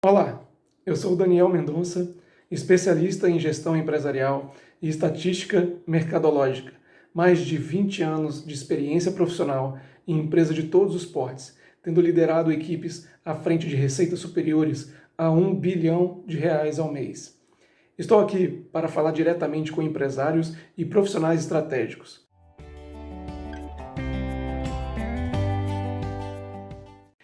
Olá, eu sou o Daniel Mendonça, especialista em gestão empresarial e estatística mercadológica. Mais de 20 anos de experiência profissional em empresas de todos os portes, tendo liderado equipes à frente de receitas superiores a R$ 1 bilhão ao mês. Estou aqui para falar diretamente com empresários e profissionais estratégicos.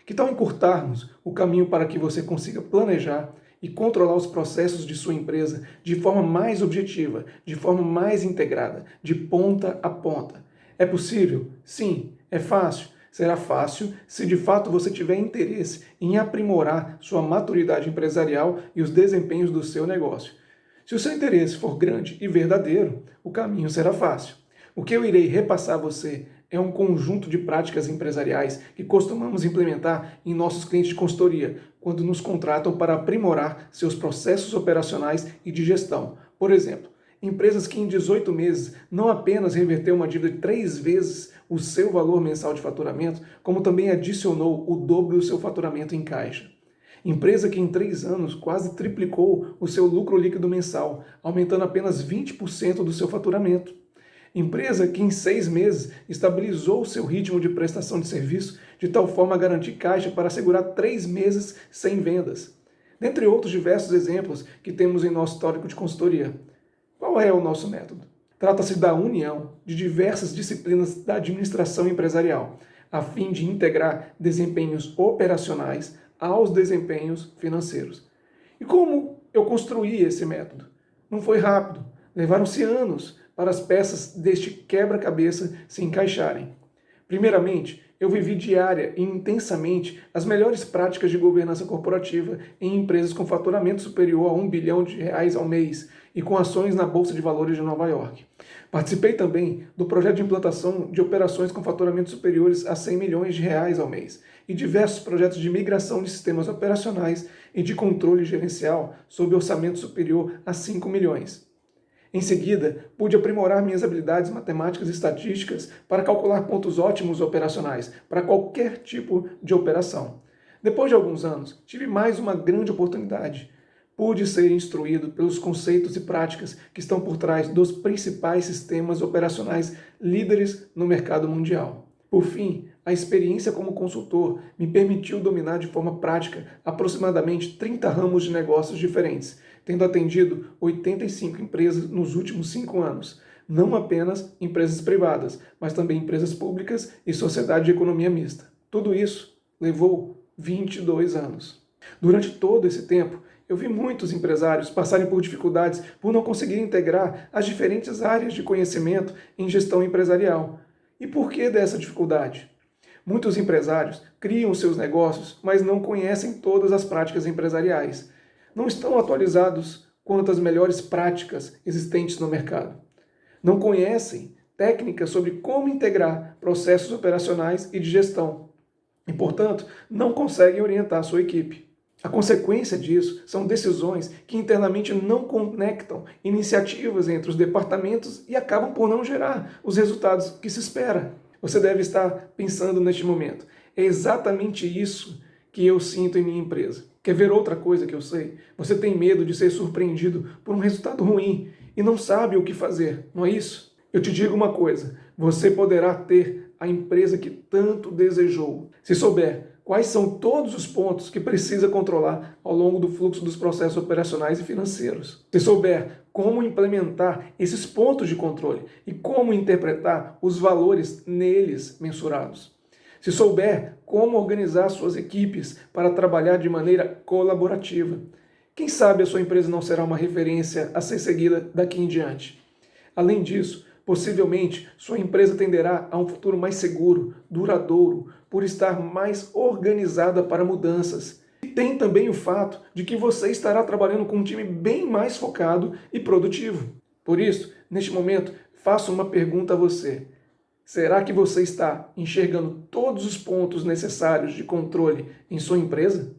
Que tal encurtarmos o caminho para que você consiga planejar e controlar os processos de sua empresa de forma mais objetiva, de forma mais integrada, de ponta a ponta? É possível? Sim. É fácil? Será fácil se de fato você tiver interesse em aprimorar sua maturidade empresarial e os desempenhos do seu negócio. Se o seu interesse for grande e verdadeiro, o caminho será fácil. O que eu irei repassar a você é um conjunto de práticas empresariais que costumamos implementar em nossos clientes de consultoria, quando nos contratam para aprimorar seus processos operacionais e de gestão. Por exemplo, empresas que em 18 meses não apenas reverteu uma dívida de 3 vezes o seu valor mensal de faturamento, como também adicionou o dobro do seu faturamento em caixa. Empresa que em 3 anos quase triplicou o seu lucro líquido mensal, aumentando apenas 20% do seu faturamento. Empresa que em 6 meses estabilizou o seu ritmo de prestação de serviço de tal forma a garantir caixa para assegurar 3 meses sem vendas. Dentre outros diversos exemplos que temos em nosso histórico de consultoria. Qual é o nosso método? Trata-se da união de diversas disciplinas da administração empresarial, a fim de integrar desempenhos operacionais aos desempenhos financeiros. E como eu construí esse método? Não foi rápido, levaram-se anos para as peças deste quebra-cabeça se encaixarem. Primeiramente, eu vivi diária e intensamente as melhores práticas de governança corporativa em empresas com faturamento superior a R$ 1 bilhão ao mês e com ações na Bolsa de Valores de Nova York. Participei também do projeto de implantação de operações com faturamentos superiores a R$ 100 milhões ao mês e diversos projetos de migração de sistemas operacionais e de controle gerencial sob orçamento superior a 5 milhões. Em seguida, pude aprimorar minhas habilidades matemáticas e estatísticas para calcular pontos ótimos operacionais para qualquer tipo de operação. Depois de alguns anos, tive mais uma grande oportunidade. Pude ser instruído pelos conceitos e práticas que estão por trás dos principais sistemas operacionais líderes no mercado mundial. Por fim, a experiência como consultor me permitiu dominar de forma prática aproximadamente 30 ramos de negócios diferentes, tendo atendido 85 empresas nos últimos 5 anos. Não apenas empresas privadas, mas também empresas públicas e sociedade de economia mista. Tudo isso levou 22 anos. Durante todo esse tempo, eu vi muitos empresários passarem por dificuldades por não conseguir integrar as diferentes áreas de conhecimento em gestão empresarial. E por que dessa dificuldade? Muitos empresários criam seus negócios, mas não conhecem todas as práticas empresariais. Não estão atualizados quanto às melhores práticas existentes no mercado. Não conhecem técnicas sobre como integrar processos operacionais e de gestão. E, portanto, não conseguem orientar a sua equipe. A consequência disso são decisões que internamente não conectam iniciativas entre os departamentos e acabam por não gerar os resultados que se espera. Você deve estar pensando neste momento. É exatamente isso que eu sinto em minha empresa. Quer ver outra coisa que eu sei? Você tem medo de ser surpreendido por um resultado ruim e não sabe o que fazer, não é isso? Eu te digo uma coisa, você poderá ter a empresa que tanto desejou. Se souber quais são todos os pontos que precisa controlar ao longo do fluxo dos processos operacionais e financeiros. Se souber como implementar esses pontos de controle e como interpretar os valores neles mensurados. Se souber como organizar suas equipes para trabalhar de maneira colaborativa. Quem sabe a sua empresa não será uma referência a ser seguida daqui em diante. Além disso, possivelmente sua empresa tenderá a um futuro mais seguro, duradouro, por estar mais organizada para mudanças. E tem também o fato de que você estará trabalhando com um time bem mais focado e produtivo. Por isso, neste momento, faço uma pergunta a você. Será que você está enxergando todos os pontos necessários de controle em sua empresa?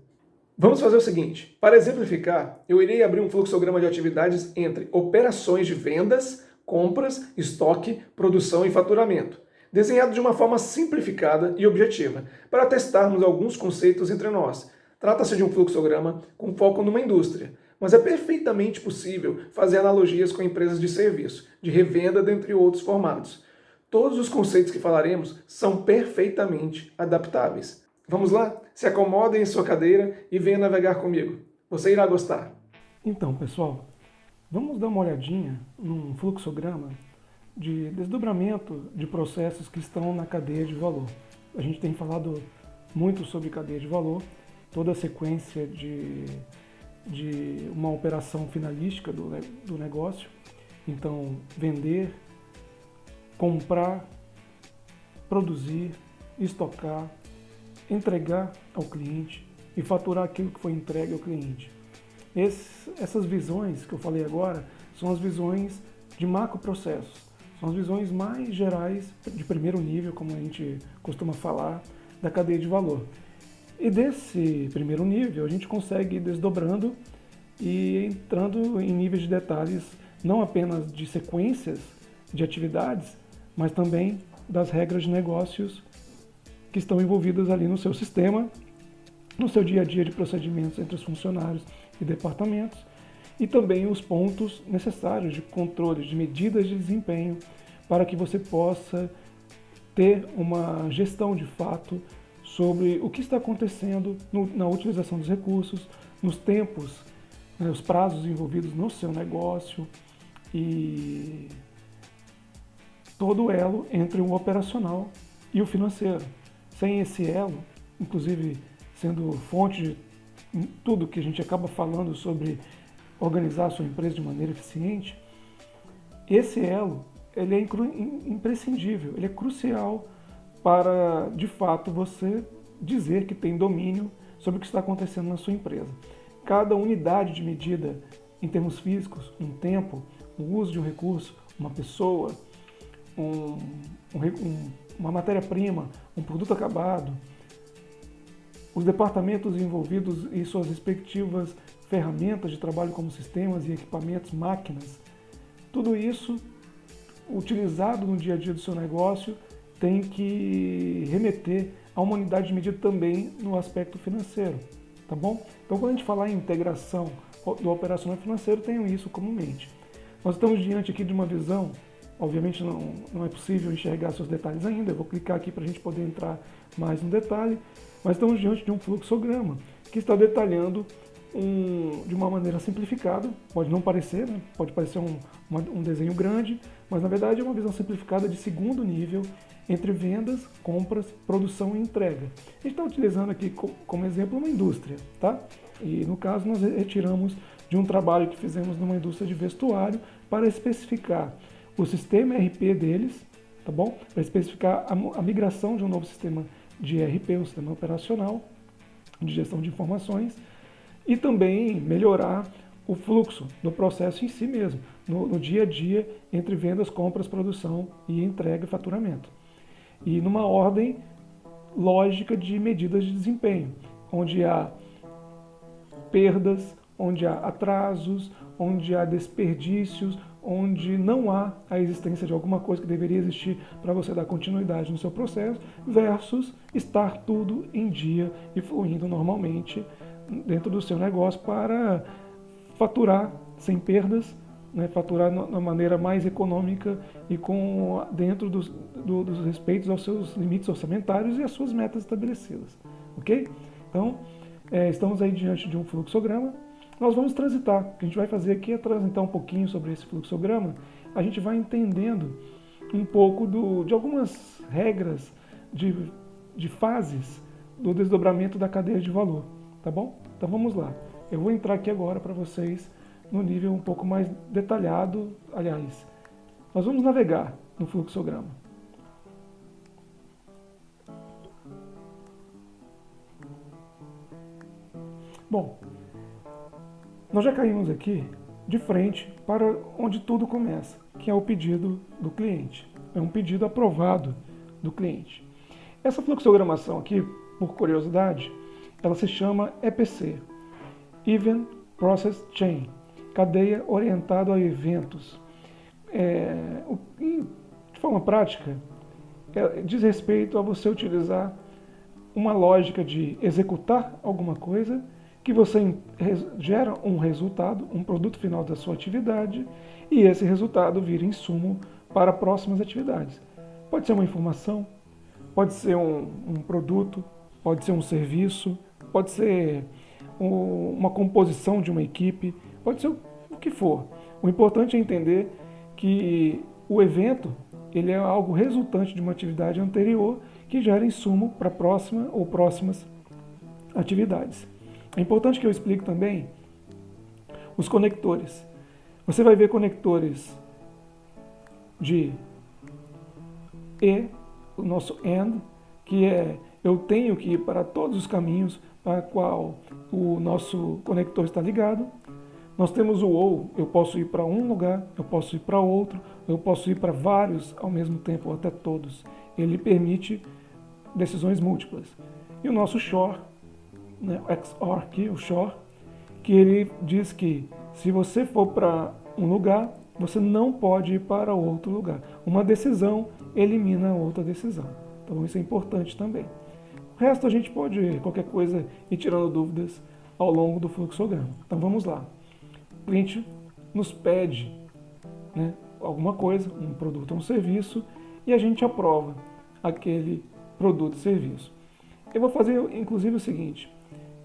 Vamos fazer o seguinte. Para exemplificar, eu irei abrir um fluxograma de atividades entre operações de vendas, compras, estoque, produção e faturamento, desenhado de uma forma simplificada e objetiva, para testarmos alguns conceitos entre nós. Trata-se de um fluxograma com foco numa indústria, mas é perfeitamente possível fazer analogias com empresas de serviço, de revenda, dentre outros formatos. Todos os conceitos que falaremos são perfeitamente adaptáveis. Vamos lá? Se acomodem em sua cadeira e venha navegar comigo. Você irá gostar. Então, pessoal, vamos dar uma olhadinha num fluxograma de desdobramento de processos que estão na cadeia de valor. A gente tem falado muito sobre cadeia de valor, toda a sequência de uma operação finalística do negócio. Então, vender, comprar, produzir, estocar, entregar ao cliente e faturar aquilo que foi entregue ao cliente. Essas visões que eu falei agora são as visões de macroprocessos, são as visões mais gerais de primeiro nível, como a gente costuma falar, da cadeia de valor. E desse primeiro nível a gente consegue ir desdobrando e entrando em níveis de detalhes não apenas de sequências de atividades, mas também das regras de negócios que estão envolvidas ali no seu sistema, no seu dia a dia de procedimentos entre os funcionários e departamentos, e também os pontos necessários de controle, de medidas de desempenho, para que você possa ter uma gestão de fato sobre o que está acontecendo na utilização dos recursos, nos tempos, os prazos envolvidos no seu negócio e todo o elo entre o operacional e o financeiro. Sem esse elo, inclusive sendo fonte de tudo que a gente acaba falando sobre organizar a sua empresa de maneira eficiente, esse elo ele é imprescindível, ele é crucial para, de fato, você dizer que tem domínio sobre o que está acontecendo na sua empresa. Cada unidade de medida em termos físicos, um tempo, o uso de um recurso, uma pessoa, uma matéria-prima, um produto acabado, os departamentos envolvidos e suas respectivas ferramentas de trabalho como sistemas e equipamentos, máquinas, tudo isso utilizado no dia a dia do seu negócio tem que remeter a uma unidade de medida também no aspecto financeiro, tá bom? Então, quando a gente falar em integração do operacional financeiro, tenham isso comumente. Nós estamos diante aqui de uma visão, obviamente não é possível enxergar seus detalhes ainda, eu vou clicar aqui para a gente poder entrar mais no detalhe, mas estamos diante de um fluxograma que está detalhando de uma maneira simplificada, pode não parecer, né? Pode parecer um desenho grande, mas na verdade é uma visão simplificada de segundo nível entre vendas, compras, produção e entrega. A gente está utilizando aqui como exemplo uma indústria, tá? E no caso nós retiramos de um trabalho que fizemos numa indústria de vestuário para especificar o sistema ERP deles, tá bom? Para especificar a migração de um novo sistema de ERP, um sistema operacional de gestão de informações, e também melhorar o fluxo do processo em si mesmo, no dia a dia entre vendas, compras, produção e entrega e faturamento. E numa ordem lógica de medidas de desempenho, onde há perdas, onde há atrasos, onde há desperdícios, onde não há a existência de alguma coisa que deveria existir para você dar continuidade no seu processo, versus estar tudo em dia e fluindo normalmente dentro do seu negócio para faturar sem perdas, né, faturar na maneira mais econômica e dentro dos respeitos aos seus limites orçamentários e às suas metas estabelecidas, ok? Então, estamos aí diante de um fluxograma. Nós vamos transitar. O que a gente vai fazer aqui é transitar um pouquinho sobre esse fluxograma. A gente vai entendendo um pouco de algumas regras de fases do desdobramento da cadeia de valor, tá bom? Então vamos lá. Eu vou entrar aqui agora para vocês no nível um pouco mais detalhado. Aliás, nós vamos navegar no fluxograma. Bom, nós já caímos aqui de frente para onde tudo começa, que é o pedido do cliente. É um pedido aprovado do cliente. Essa fluxogramação aqui, por curiosidade, ela se chama EPC, Event Process Chain, cadeia orientada a eventos. De forma prática, diz respeito a você utilizar uma lógica de executar alguma coisa, que você gera um resultado, um produto final da sua atividade, e esse resultado vira insumo para próximas atividades. Pode ser uma informação, pode ser um produto, pode ser um serviço, pode ser uma composição de uma equipe, pode ser o que for. O importante é entender que o evento ele é algo resultante de uma atividade anterior que gera insumo para a próxima ou próximas atividades. É importante que eu explique também os conectores. Você vai ver conectores de E, o nosso AND, que é eu tenho que ir para todos os caminhos para qual o nosso conector está ligado. Nós temos o OU, eu posso ir para um lugar, eu posso ir para outro, eu posso ir para vários ao mesmo tempo, ou até todos. Ele permite decisões múltiplas. E o nosso XOR, né, o XOR aqui, o XOR, que ele diz que se você for para um lugar, você não pode ir para outro lugar. Uma decisão elimina outra decisão. Então isso é importante também. O resto a gente pode, qualquer coisa, ir tirando dúvidas ao longo do fluxograma. Então vamos lá. O cliente nos pede, né, alguma coisa, um produto ou um serviço, e a gente aprova aquele produto ou serviço. Eu vou fazer, inclusive, o seguinte.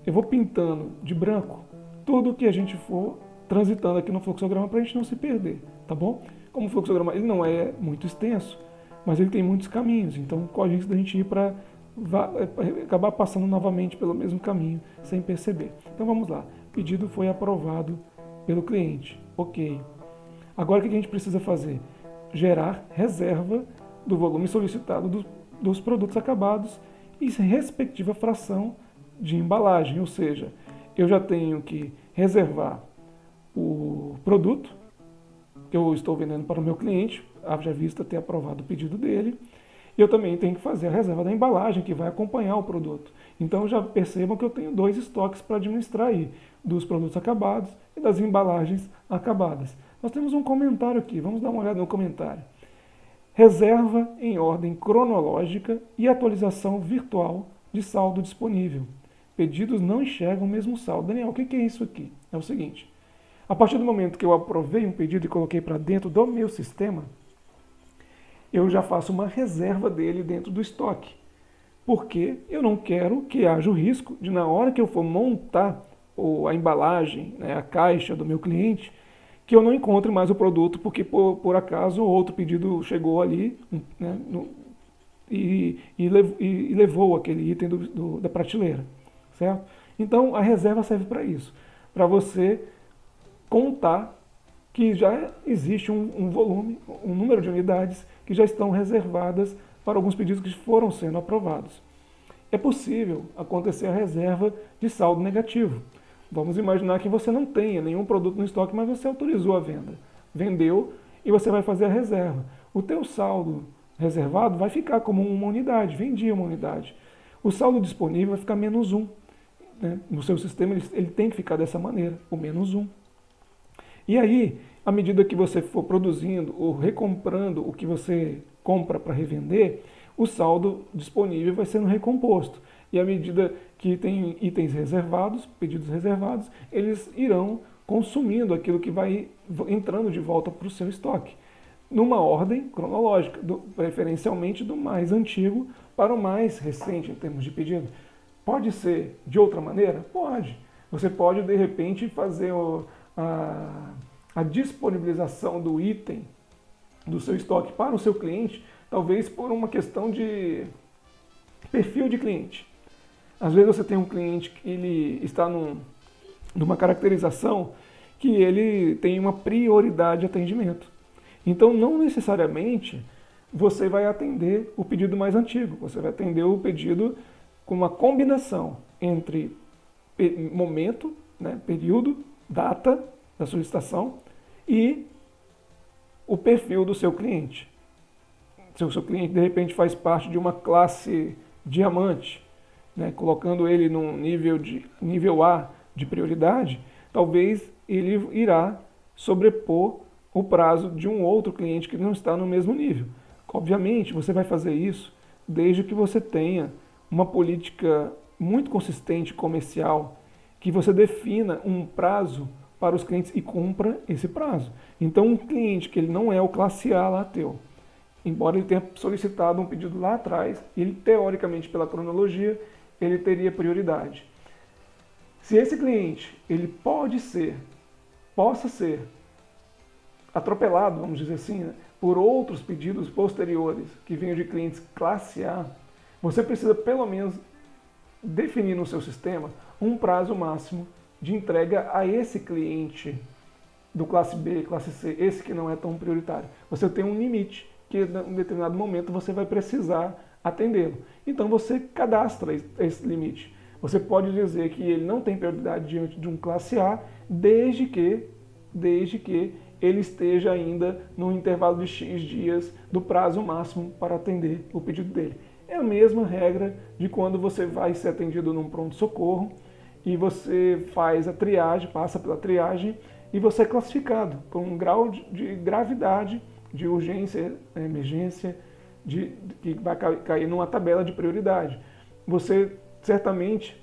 Eu vou pintando de branco tudo que a gente for transitando aqui no fluxograma para a gente não se perder, tá bom? Como o fluxograma ele não é muito extenso, mas ele tem muitos caminhos, então corre risco da gente ir para acabar passando novamente pelo mesmo caminho sem perceber. Então vamos lá. O pedido foi aprovado pelo cliente. Ok. Agora o que a gente precisa fazer? Gerar reserva do volume solicitado dos produtos acabados e respectiva fração de embalagem, ou seja, eu já tenho que reservar o produto que eu estou vendendo para o meu cliente, haja vista ter aprovado o pedido dele, e eu também tenho que fazer a reserva da embalagem que vai acompanhar o produto. Então já percebam que eu tenho 2 estoques para administrar aí, dos produtos acabados e das embalagens acabadas. Nós temos um comentário aqui, vamos dar uma olhada no comentário. Reserva em ordem cronológica e atualização virtual de saldo disponível. Pedidos não enxergam o mesmo saldo. Daniel, o que é isso aqui? É o seguinte, a partir do momento que eu aprovei um pedido e coloquei para dentro do meu sistema, eu já faço uma reserva dele dentro do estoque. Porque eu não quero que haja o risco de, na hora que eu for montar a embalagem, né, a caixa do meu cliente, que eu não encontre mais o produto porque, por acaso, outro pedido chegou ali, né, e levou aquele item da prateleira. Certo? Então, a reserva serve para isso. Para você contar que já existe um volume, um número de unidades que já estão reservadas para alguns pedidos que foram sendo aprovados. É possível acontecer a reserva de saldo negativo. Vamos imaginar que você não tenha nenhum produto no estoque, mas você autorizou a venda. Vendeu e você vai fazer a reserva. O teu saldo reservado vai ficar como uma unidade, vendi uma unidade. O saldo disponível vai ficar -1. Né? No seu sistema ele tem que ficar dessa maneira, o -1. E aí, à medida que você for produzindo ou recomprando o que você compra para revender, o saldo disponível vai sendo recomposto. E à medida que tem itens reservados, pedidos reservados, eles irão consumindo aquilo que vai entrando de volta para o seu estoque, numa ordem cronológica, preferencialmente do mais antigo para o mais recente em termos de pedido. Pode ser de outra maneira? Pode. Você pode, de repente, fazer a disponibilização do item do seu estoque para o seu cliente, talvez por uma questão de perfil de cliente. Às vezes você tem um cliente que ele está numa caracterização que ele tem uma prioridade de atendimento. Então, não necessariamente você vai atender o pedido mais antigo, você vai atender o pedido com uma combinação entre momento, né, período, data da solicitação e o perfil do seu cliente. Se o seu cliente, de repente, faz parte de uma classe diamante, né, colocando ele num nível A de prioridade, talvez ele irá sobrepor o prazo de um outro cliente que não está no mesmo nível. Obviamente, você vai fazer isso desde que você tenha uma política muito consistente comercial, que você defina um prazo para os clientes e cumpra esse prazo. Então, um cliente que ele não é o classe A lá teu, embora ele tenha solicitado um pedido lá atrás, ele, teoricamente, pela cronologia, ele teria prioridade. Se esse cliente, ele possa ser atropelado, vamos dizer assim, né, por outros pedidos posteriores que venham de clientes classe A, você precisa pelo menos definir no seu sistema um prazo máximo de entrega a esse cliente do classe B, classe C, esse que não é tão prioritário. Você tem um limite que em determinado momento você vai precisar atendê-lo. Então você cadastra esse limite. Você pode dizer que ele não tem prioridade diante de um classe A, desde que ele esteja ainda no intervalo de X dias do prazo máximo para atender o pedido dele. É a mesma regra de quando você vai ser atendido num pronto-socorro e você faz a triagem, passa pela triagem e você é classificado por um grau de gravidade, de urgência, emergência, que vai cair numa tabela de prioridade. Você certamente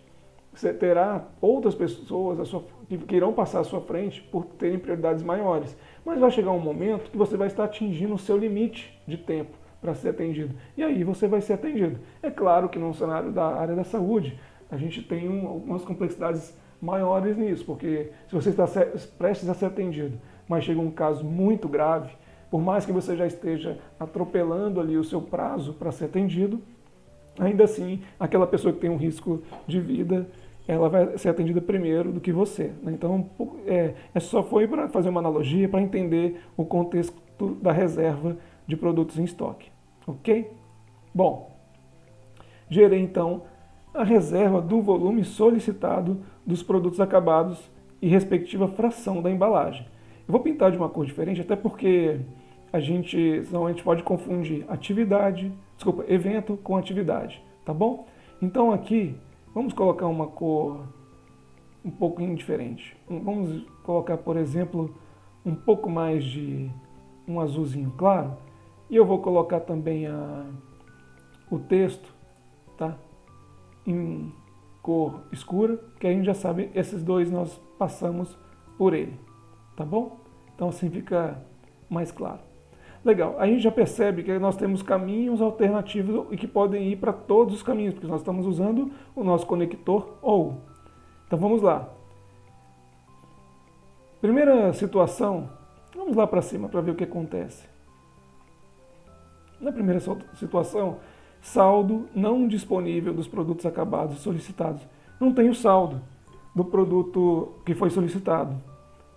terá outras pessoas que irão passar à sua frente por terem prioridades maiores. Mas vai chegar um momento que você vai estar atingindo o seu limite de tempo para ser atendido. E aí você vai ser atendido. É claro que no cenário da área da saúde, a gente tem algumas complexidades maiores nisso, porque se você está prestes a ser atendido, mas chega um caso muito grave, por mais que você já esteja atropelando ali o seu prazo para ser atendido, ainda assim, aquela pessoa que tem um risco de vida, ela vai ser atendida primeiro do que você, né? Então, só foi para fazer uma analogia, para entender o contexto da reserva de produtos em estoque, ok? Bom, gerei então a reserva do volume solicitado dos produtos acabados e respectiva fração da embalagem. Eu vou pintar de uma cor diferente, até porque senão a gente pode confundir evento com atividade, tá bom? Então aqui, vamos colocar uma cor um pouquinho diferente. Vamos colocar, por exemplo, um pouco mais de um azulzinho claro. E eu vou colocar também o texto, tá? Em cor escura, que a gente já sabe, esses dois nós passamos por ele, tá bom? Então assim fica mais claro. Legal, a gente já percebe que nós temos caminhos alternativos e que podem ir para todos os caminhos, porque nós estamos usando o nosso conector OU. Então vamos lá. Primeira situação, vamos lá para cima para ver o que acontece. Na primeira situação, saldo não disponível dos produtos acabados solicitados. Não tem o saldo do produto que foi solicitado.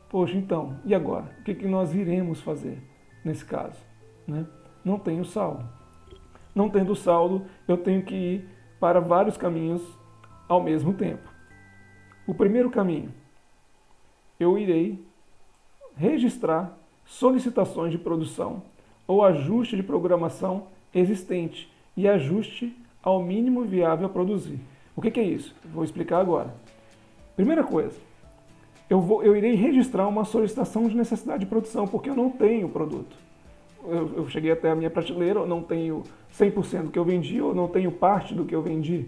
Poxa, então, e agora? O que nós iremos fazer nesse caso, né? Não tenho saldo. Não tendo saldo, eu tenho que ir para vários caminhos ao mesmo tempo. O primeiro caminho, eu irei registrar solicitações de produção ou ajuste de programação existente e ajuste ao mínimo viável a produzir. O que é isso? Vou explicar agora. Primeira coisa, eu irei registrar uma solicitação de necessidade de produção, porque eu não tenho produto. Eu cheguei até a minha prateleira, eu não tenho 100% do que eu vendi, ou não tenho parte do que eu vendi.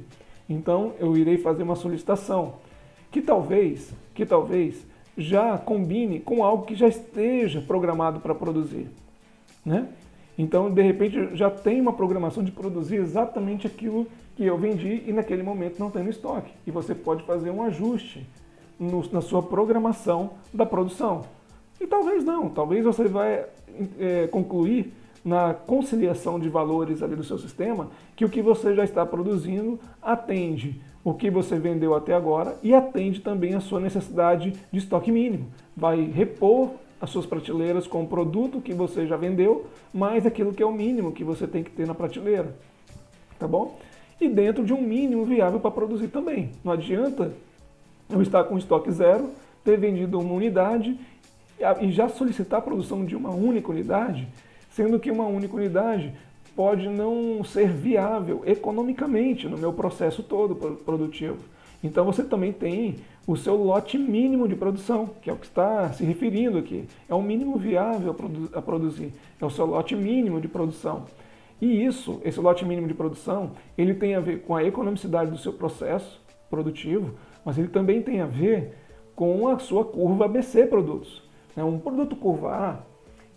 Então, eu irei fazer uma solicitação, que talvez já combine com algo que já esteja programado para produzir, né? Então, de repente, já tem uma programação de produzir exatamente aquilo que eu vendi e naquele momento não tem no estoque. E você pode fazer um ajuste na sua programação da produção. E talvez não, talvez você vai concluir na conciliação de valores ali do seu sistema que o que você já está produzindo atende o que você vendeu até agora e atende também a sua necessidade de estoque mínimo. Vai repor as suas prateleiras com o produto que você já vendeu, mais aquilo que é o mínimo que você tem que ter na prateleira, tá bom? E dentro de um mínimo viável para produzir também. Não adianta eu estar com estoque zero, ter vendido uma unidade e já solicitar a produção de uma única unidade, sendo que uma única unidade pode não ser viável economicamente no meu processo todo produtivo. Então você também tem o seu lote mínimo de produção, que é o que está se referindo aqui. É o mínimo viável a produzir, é o seu lote mínimo de produção. E isso, esse lote mínimo de produção, ele tem a ver com a economicidade do seu processo produtivo, mas ele também tem a ver com a sua curva ABC produtos. Um produto curva A,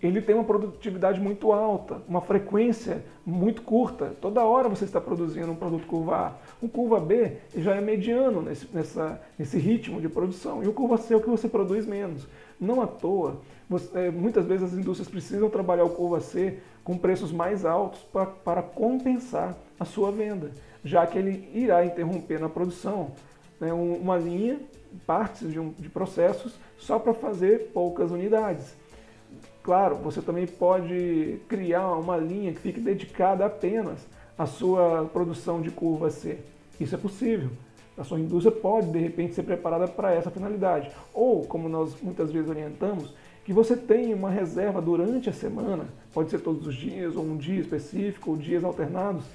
ele tem uma produtividade muito alta, uma frequência muito curta. Toda hora você está produzindo um produto curva A. O curva B já é mediano nesse ritmo de produção. E o curva C é o que você produz menos. Não à toa, muitas vezes as indústrias precisam trabalhar o curva C com preços mais altos para compensar a sua venda, já que ele irá interromper na produção uma linha, partes de processos, só para fazer poucas unidades. Claro, você também pode criar uma linha que fique dedicada apenas à sua produção de curva C. Isso é possível. A sua indústria pode, de repente, ser preparada para essa finalidade. Ou, como nós muitas vezes orientamos, que você tenha uma reserva durante a semana, pode ser todos os dias, ou um dia específico, ou dias alternados,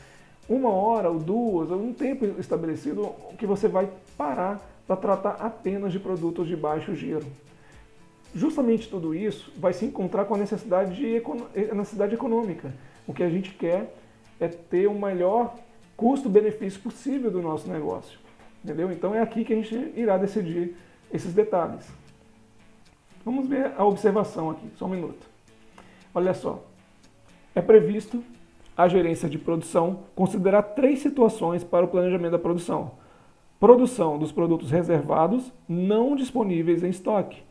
1 hora ou 2, ou um tempo estabelecido que você vai parar para tratar apenas de produtos de baixo giro. Justamente tudo isso vai se encontrar com a necessidade econômica. O que a gente quer é ter o melhor custo-benefício possível do nosso negócio. Entendeu? Então é aqui que a gente irá decidir esses detalhes. Vamos ver a observação aqui, só um minuto. Olha só. É previsto a gerência de produção considerar 3 situações para o planejamento da produção. Produção dos produtos reservados não disponíveis em estoque.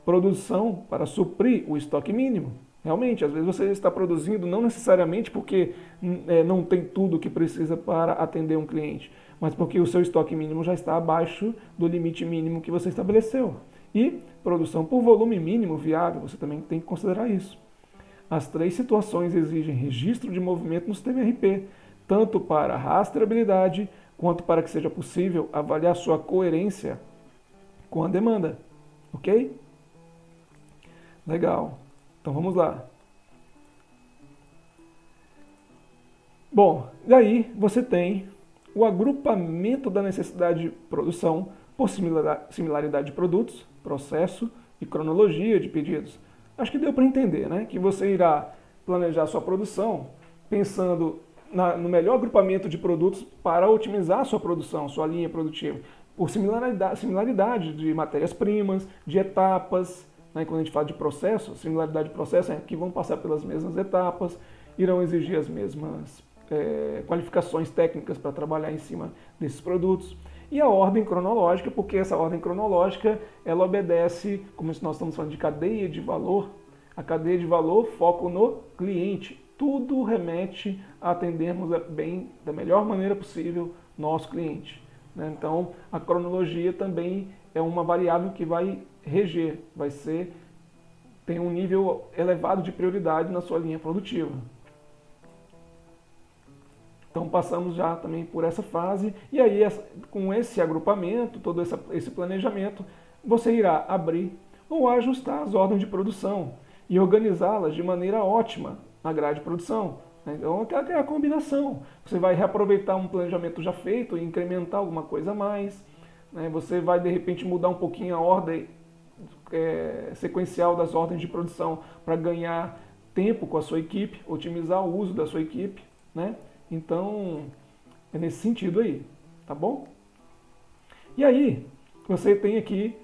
Produção para suprir o estoque mínimo. Realmente, às vezes você está produzindo não necessariamente porque não tem tudo o que precisa para atender um cliente, mas porque o seu estoque mínimo já está abaixo do limite mínimo que você estabeleceu. E produção por volume mínimo viável, você também tem que considerar isso. As 3 situações exigem registro de movimento no sistema ERP, tanto para rastreabilidade quanto para que seja possível avaliar sua coerência com a demanda. Ok? Legal. Então vamos lá. Bom, e aí você tem o agrupamento da necessidade de produção por similaridade de produtos, processo e cronologia de pedidos. Acho que deu para entender, né? Que você irá planejar sua produção pensando no melhor agrupamento de produtos para otimizar sua produção, sua linha produtiva, por similaridade de matérias-primas, de etapas. Quando a gente fala de processo, similaridade de processo é que vão passar pelas mesmas etapas, irão exigir as mesmas qualificações técnicas para trabalhar em cima desses produtos. E a ordem cronológica, porque essa ordem cronológica ela obedece, como nós estamos falando de cadeia de valor, a cadeia de valor foco no cliente. Tudo remete a atendermos bem, da melhor maneira possível, nosso cliente. Então, a cronologia também é uma variável que vai reger, tem um nível elevado de prioridade na sua linha produtiva. Então passamos já também por essa fase, e aí com esse agrupamento, todo esse planejamento, você irá abrir ou ajustar as ordens de produção e organizá-las de maneira ótima na grade de produção. Então é a combinação. Você vai reaproveitar um planejamento já feito e incrementar alguma coisa a mais. Você vai de repente mudar um pouquinho a ordem sequencial das ordens de produção para ganhar tempo com a sua equipe, otimizar o uso da sua equipe, Então, é nesse sentido aí, tá bom? E aí, você tem aqui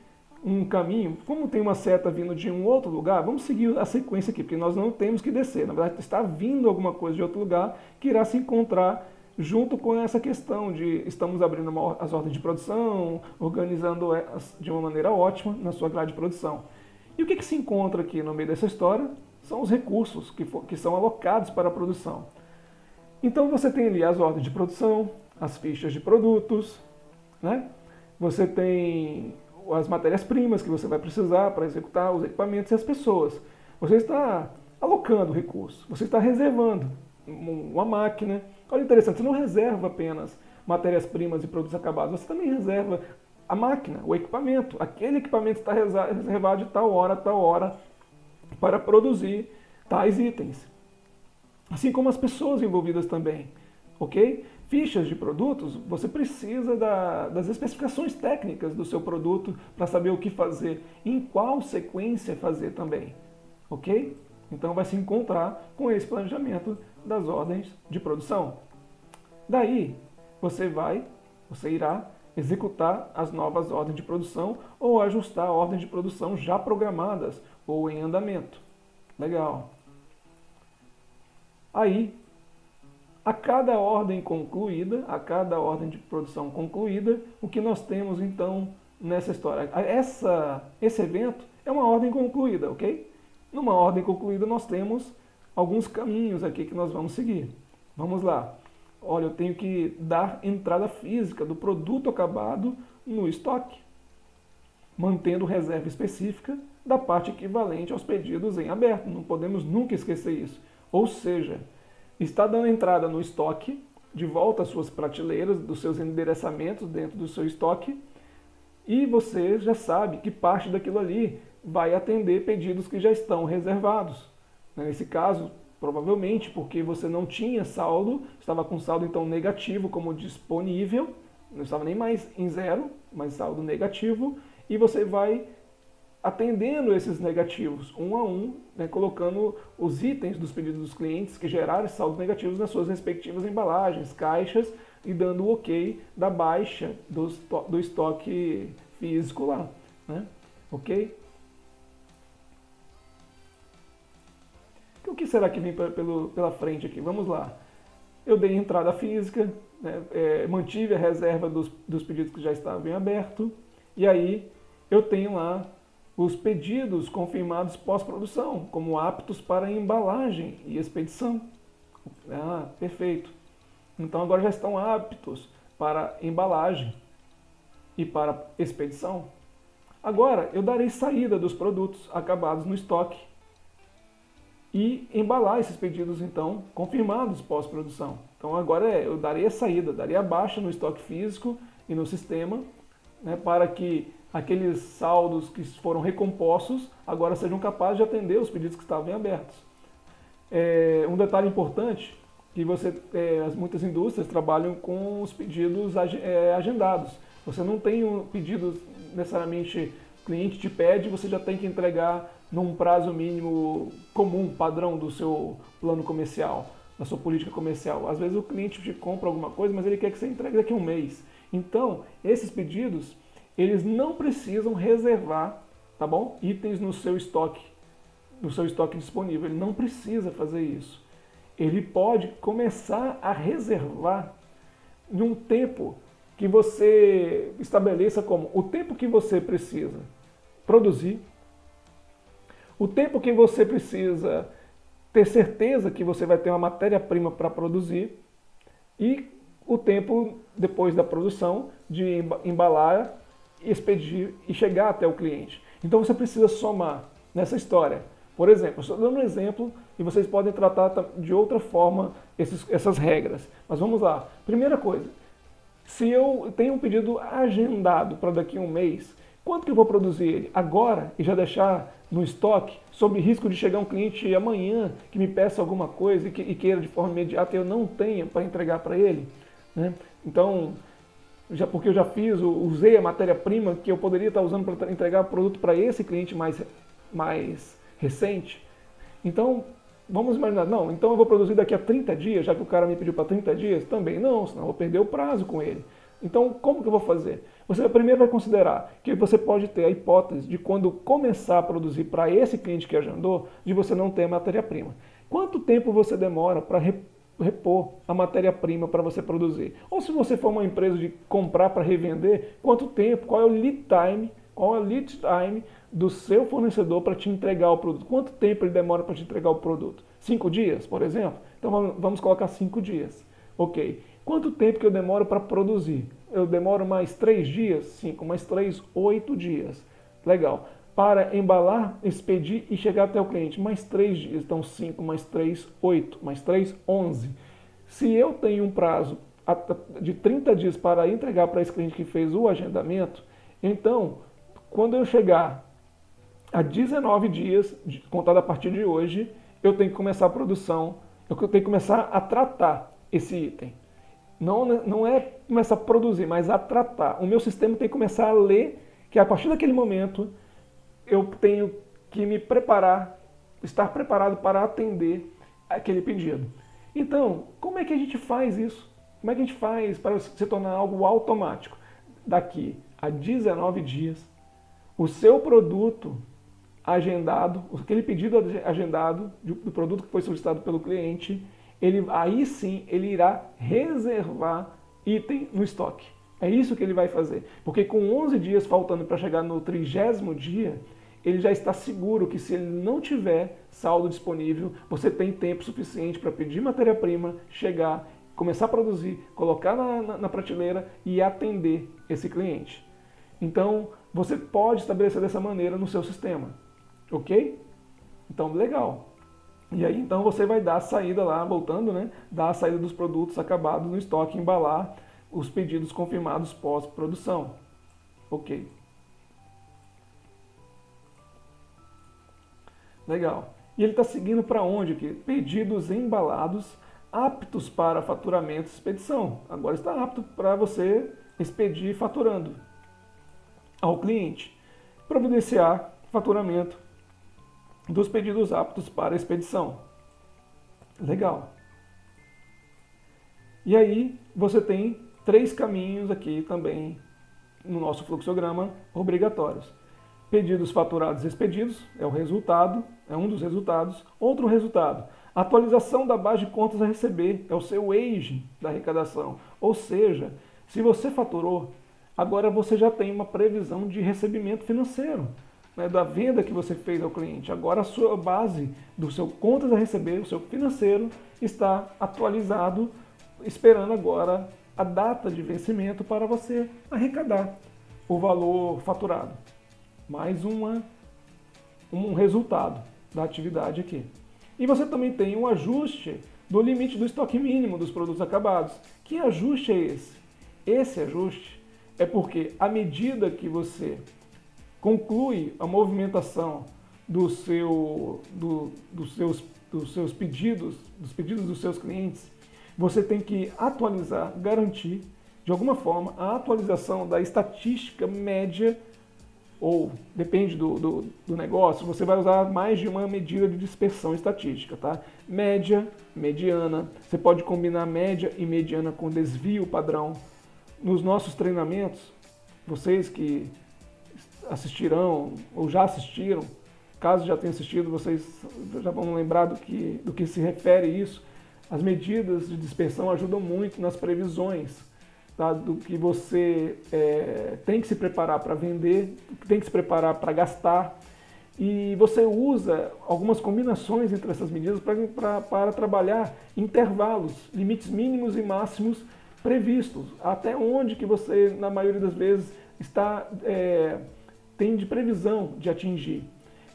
um caminho, como tem uma seta vindo de um outro lugar, vamos seguir a sequência aqui, porque nós não temos que descer, na verdade está vindo alguma coisa de outro lugar que irá se encontrar junto com essa questão de estamos abrindo as ordens de produção, organizando de uma maneira ótima na sua grade de produção. E o que se encontra aqui no meio dessa história são os recursos que são alocados para a produção. Então você tem ali as ordens de produção, as fichas de produtos, Você tem as matérias-primas que você vai precisar para executar os equipamentos e as pessoas. Você está alocando recursos, você está reservando uma máquina. Olha, interessante, você não reserva apenas matérias-primas e produtos acabados, você também reserva a máquina, o equipamento. Aquele equipamento está reservado de tal hora a tal hora para produzir tais itens. Assim como as pessoas envolvidas também, ok? Fichas de produtos, você precisa das especificações técnicas do seu produto para saber o que fazer, em qual sequência fazer também, ok? Então vai se encontrar com esse planejamento das ordens de produção. Daí, você irá executar as novas ordens de produção ou ajustar ordens de produção já programadas ou em andamento. Legal. Aí, a cada ordem concluída, a cada ordem de produção concluída, o que nós temos então nessa história? Esse evento é uma ordem concluída, ok? Numa ordem concluída nós temos alguns caminhos aqui que nós vamos seguir. Vamos lá. Olha, eu tenho que dar entrada física do produto acabado no estoque, mantendo reserva específica da parte equivalente aos pedidos em aberto. Não podemos nunca esquecer isso. Ou seja, está dando entrada no estoque, de volta às suas prateleiras, dos seus endereçamentos dentro do seu estoque, e você já sabe que parte daquilo ali vai atender pedidos que já estão reservados. Nesse caso, provavelmente porque você não tinha saldo, estava com saldo então negativo como disponível, não estava nem mais em zero, mas saldo negativo, e você vai atendendo esses negativos um a um, né, colocando os itens dos pedidos dos clientes que geraram saldos negativos nas suas respectivas embalagens, caixas, e dando o ok da baixa do estoque físico lá. Né? Ok? O que será que vem pela frente aqui? Vamos lá. Eu dei entrada física, né, mantive a reserva dos pedidos que já estavam em aberto, e aí eu tenho lá os pedidos confirmados pós-produção, como aptos para embalagem e expedição. Ah, perfeito. Então agora já estão aptos para embalagem e para expedição. Agora eu darei saída dos produtos acabados no estoque e embalar esses pedidos, então, confirmados pós-produção. Então agora eu darei a saída, darei a baixa no estoque físico e no sistema, né, para que aqueles saldos que foram recompostos agora sejam capazes de atender os pedidos que estavam abertos. Um detalhe importante, que muitas indústrias trabalham com os pedidos agendados. Você não tem pedidos necessariamente, o cliente te pede, você já tem que entregar num prazo mínimo comum, padrão do seu plano comercial, da sua política comercial. Às vezes o cliente te compra alguma coisa, mas ele quer que você entregue daqui a um mês. Então, esses pedidos, eles não precisam reservar, tá bom? Itens no seu estoque disponível. Ele não precisa fazer isso. Ele pode começar a reservar em um tempo que você estabeleça como o tempo que você precisa produzir, o tempo que você precisa ter certeza que você vai ter uma matéria-prima para produzir e o tempo depois da produção de embalar, expedir e chegar até o cliente. Então você precisa somar nessa história. Por exemplo, estou dando um exemplo e vocês podem tratar de outra forma essas regras. Mas vamos lá. Primeira coisa, se eu tenho um pedido agendado para daqui a um mês, quanto que eu vou produzir ele agora e já deixar no estoque, sob risco de chegar um cliente amanhã que me peça alguma coisa e queira de forma imediata e eu não tenha para entregar para ele? Né? Então, porque eu já usei a matéria-prima que eu poderia estar usando para entregar o produto para esse cliente mais recente. Então, vamos imaginar, não, então eu vou produzir daqui a 30 dias, já que o cara me pediu para 30 dias? Também não, senão eu vou perder o prazo com ele. Então, como que eu vou fazer? Você primeiro vai considerar que você pode ter a hipótese de quando começar a produzir para esse cliente que agendou, de você não ter matéria-prima. Quanto tempo você demora para repor a matéria-prima para você produzir? Ou se você for uma empresa de comprar para revender, quanto tempo? Qual é o lead time do seu fornecedor para te entregar o produto? Quanto tempo ele demora para te entregar o produto? 5 dias, por exemplo? Então vamos colocar 5 dias. Ok. Quanto tempo que eu demoro para produzir? Eu demoro mais 3 dias? 5, mais 3, 8 dias. Legal. Para embalar, expedir e chegar até o cliente, mais 3 dias. Então 5 mais 3, 8, mais 3, 11. Se eu tenho um prazo de 30 dias para entregar para esse cliente que fez o agendamento, então, quando eu chegar a 19 dias, contado a partir de hoje, eu tenho que começar a produção, eu tenho que começar a tratar esse item. Não é começar a produzir, mas a tratar. O meu sistema tem que começar a ler que a partir daquele momento eu tenho que me preparar, estar preparado para atender aquele pedido. Então, como é que a gente faz isso? Como é que a gente faz para se tornar algo automático? Daqui a 19 dias, o seu produto agendado, aquele pedido agendado do produto que foi solicitado pelo cliente, aí sim ele irá reservar item no estoque. É isso que ele vai fazer. Porque com 11 dias faltando para chegar no 30º dia, ele já está seguro que se ele não tiver saldo disponível, você tem tempo suficiente para pedir matéria-prima, chegar, começar a produzir, colocar na prateleira e atender esse cliente. Então, você pode estabelecer dessa maneira no seu sistema, ok? Então, legal. E aí, então, você vai dar a saída lá, voltando, né? Dar a saída dos produtos acabados no estoque, embalar os pedidos confirmados pós-produção. Ok. Legal. E ele está seguindo para onde aqui? Pedidos embalados, aptos para faturamento e expedição. Agora está apto para você expedir faturando ao cliente. Providenciar faturamento dos pedidos aptos para expedição. Legal. E aí você tem 3 caminhos aqui também no nosso fluxograma obrigatórios. Pedidos faturados e expedidos é o resultado, é um dos resultados. Outro resultado, atualização da base de contas a receber, é o seu age da arrecadação. Ou seja, se você faturou, agora você já tem uma previsão de recebimento financeiro, né, da venda que você fez ao cliente. Agora a sua base do seu contas a receber, o seu financeiro, está atualizado, esperando agora a data de vencimento para você arrecadar o valor faturado. Mais um resultado da atividade aqui. E você também tem um ajuste do limite do estoque mínimo dos produtos acabados. Que ajuste é esse? Esse ajuste é porque à medida que você conclui a movimentação dos seus pedidos, dos pedidos dos seus clientes, você tem que atualizar, garantir, de alguma forma, a atualização da estatística média, ou depende do negócio, você vai usar mais de uma medida de dispersão estatística, tá? Média, mediana, você pode combinar média e mediana com desvio padrão. Nos nossos treinamentos, vocês que assistirão ou já assistiram, caso já tenham assistido, vocês já vão lembrar do que se refere isso. As medidas de dispersão ajudam muito nas previsões, tá, do que você tem que se preparar para vender, tem que se preparar para gastar, e você usa algumas combinações entre essas medidas para trabalhar intervalos, limites mínimos e máximos previstos, até onde que você, na maioria das vezes, tem de previsão de atingir.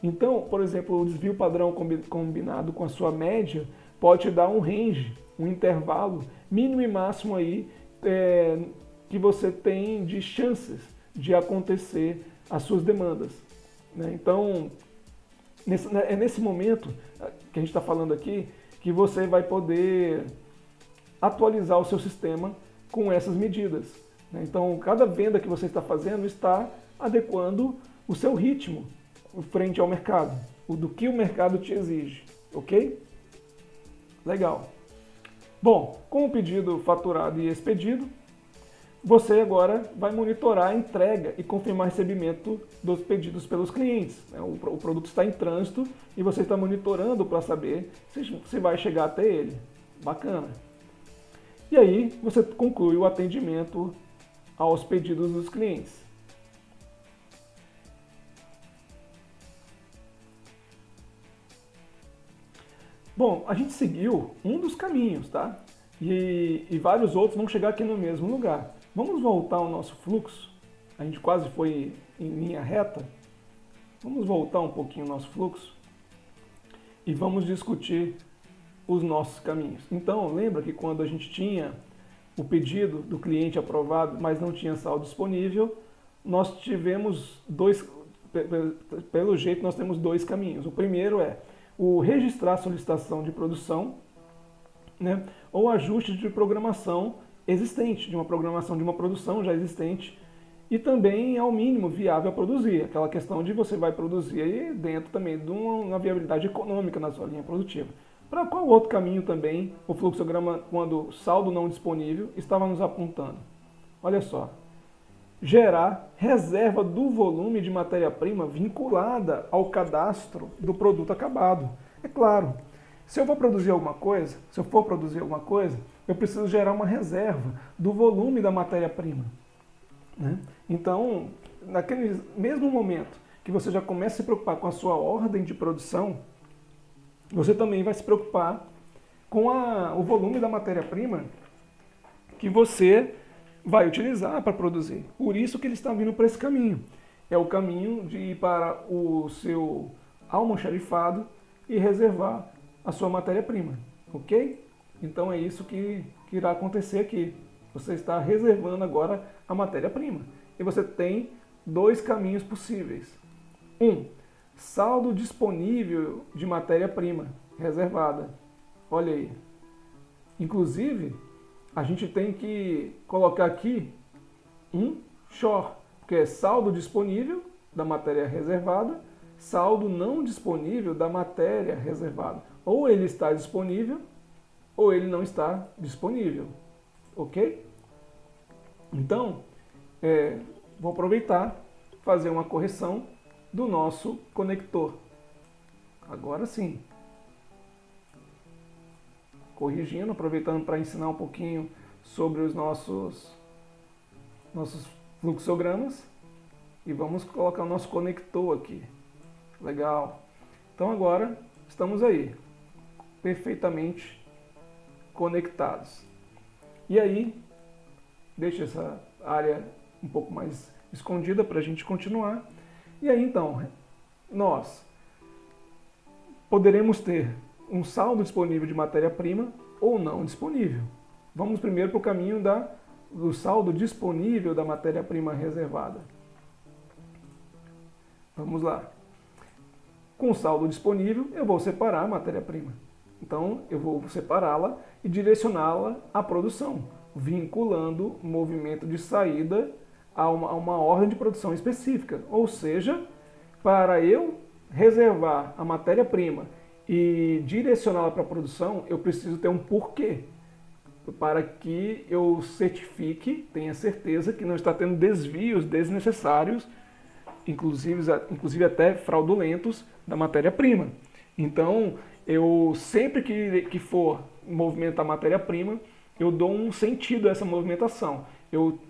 Então, por exemplo, o desvio padrão combinado com a sua média pode te dar um range, um intervalo mínimo e máximo aí que você tem de chances de acontecer as suas demandas, né? Então, é nesse momento que a gente está falando aqui que você vai poder atualizar o seu sistema com essas medidas, né? Então, cada venda que você está fazendo está adequando o seu ritmo frente ao mercado, do que o mercado te exige, ok? Legal. Bom, com o pedido faturado e expedido, você agora vai monitorar a entrega e confirmar recebimento dos pedidos pelos clientes, né? O produto está em trânsito e você está monitorando para saber se vai chegar até ele. Bacana. E aí você conclui o atendimento aos pedidos dos clientes. Bom, a gente seguiu um dos caminhos, tá? E vários outros vão chegar aqui no mesmo lugar. Vamos voltar ao nosso fluxo. A gente quase foi em linha reta. Vamos voltar um pouquinho o nosso fluxo e vamos discutir os nossos caminhos. Então, lembra que quando a gente tinha o pedido do cliente aprovado, mas não tinha saldo disponível, nós tivemos pelo jeito nós temos 2 caminhos. O primeiro é o registrar a solicitação de produção, né, ou ajuste de programação existente, de uma programação de uma produção já existente, e também ao mínimo viável a produzir, aquela questão de você vai produzir aí dentro também de uma viabilidade econômica na sua linha produtiva. Para qual outro caminho também o fluxograma, quando saldo não disponível, estava nos apontando? Olha só. Gerar reserva do volume de matéria-prima vinculada ao cadastro do produto acabado. É claro, se eu for produzir alguma coisa, eu preciso gerar uma reserva do volume da matéria-prima, né? Então, naquele mesmo momento que você já começa a se preocupar com a sua ordem de produção, você também vai se preocupar com o volume da matéria-prima que você vai utilizar para produzir. Por isso que eles estão vindo para esse caminho. É o caminho de ir para o seu almoxarifado e reservar a sua matéria-prima, ok? Então é isso que irá acontecer aqui. Você está reservando agora a matéria-prima. E você tem dois caminhos possíveis. Saldo disponível de matéria-prima reservada. Olha aí. Inclusive, a gente tem que colocar aqui um SHOR, que é saldo disponível da matéria reservada, saldo não disponível da matéria reservada. Ou ele está disponível, ou ele não está disponível. Ok? Então, vou aproveitar fazer uma correção do nosso conector. Agora sim. Corrigindo, aproveitando para ensinar um pouquinho sobre os nossos fluxogramas. E vamos colocar o nosso conector aqui. Legal. Então agora estamos aí, perfeitamente conectados. E aí, deixa essa área um pouco mais escondida para a gente continuar. E aí então, nós poderemos ter um saldo disponível de matéria-prima ou não disponível. Vamos primeiro para o caminho do saldo disponível da matéria-prima reservada. Vamos lá. Com o saldo disponível, eu vou separar a matéria-prima. Então, eu vou separá-la e direcioná-la à produção, vinculando o movimento de saída a uma ordem de produção específica. Ou seja, para eu reservar a matéria-prima e direcioná-la para a produção, eu preciso ter um porquê, para que eu certifique, tenha certeza que não está tendo desvios desnecessários, inclusive até fraudulentos, da matéria-prima. Então, eu sempre que for movimentar a matéria-prima, eu dou um sentido a essa movimentação.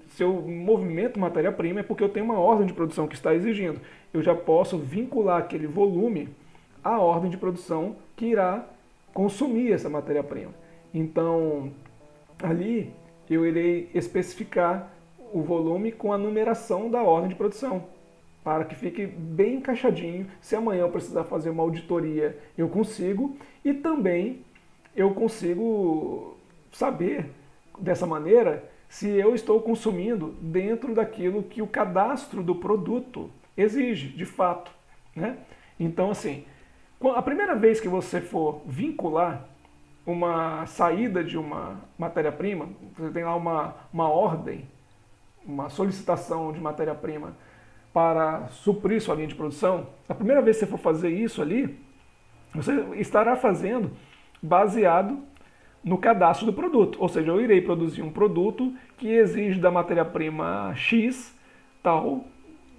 Se eu movimento matéria-prima é porque eu tenho uma ordem de produção que está exigindo. Eu já posso vincular aquele volume à ordem de produção que irá consumir essa matéria-prima. Então, ali eu irei especificar o volume com a numeração da ordem de produção, para que fique bem encaixadinho. Se amanhã eu precisar fazer uma auditoria, eu consigo. E também eu consigo saber, dessa maneira, se eu estou consumindo dentro daquilo que o cadastro do produto exige, de fato, né? Então, assim, a primeira vez que você for vincular uma saída de uma matéria-prima, você tem lá uma ordem, uma solicitação de matéria-prima para suprir sua linha de produção, a primeira vez que você for fazer isso ali, você estará fazendo baseado no cadastro do produto. Ou seja, eu irei produzir um produto que exige da matéria-prima X tal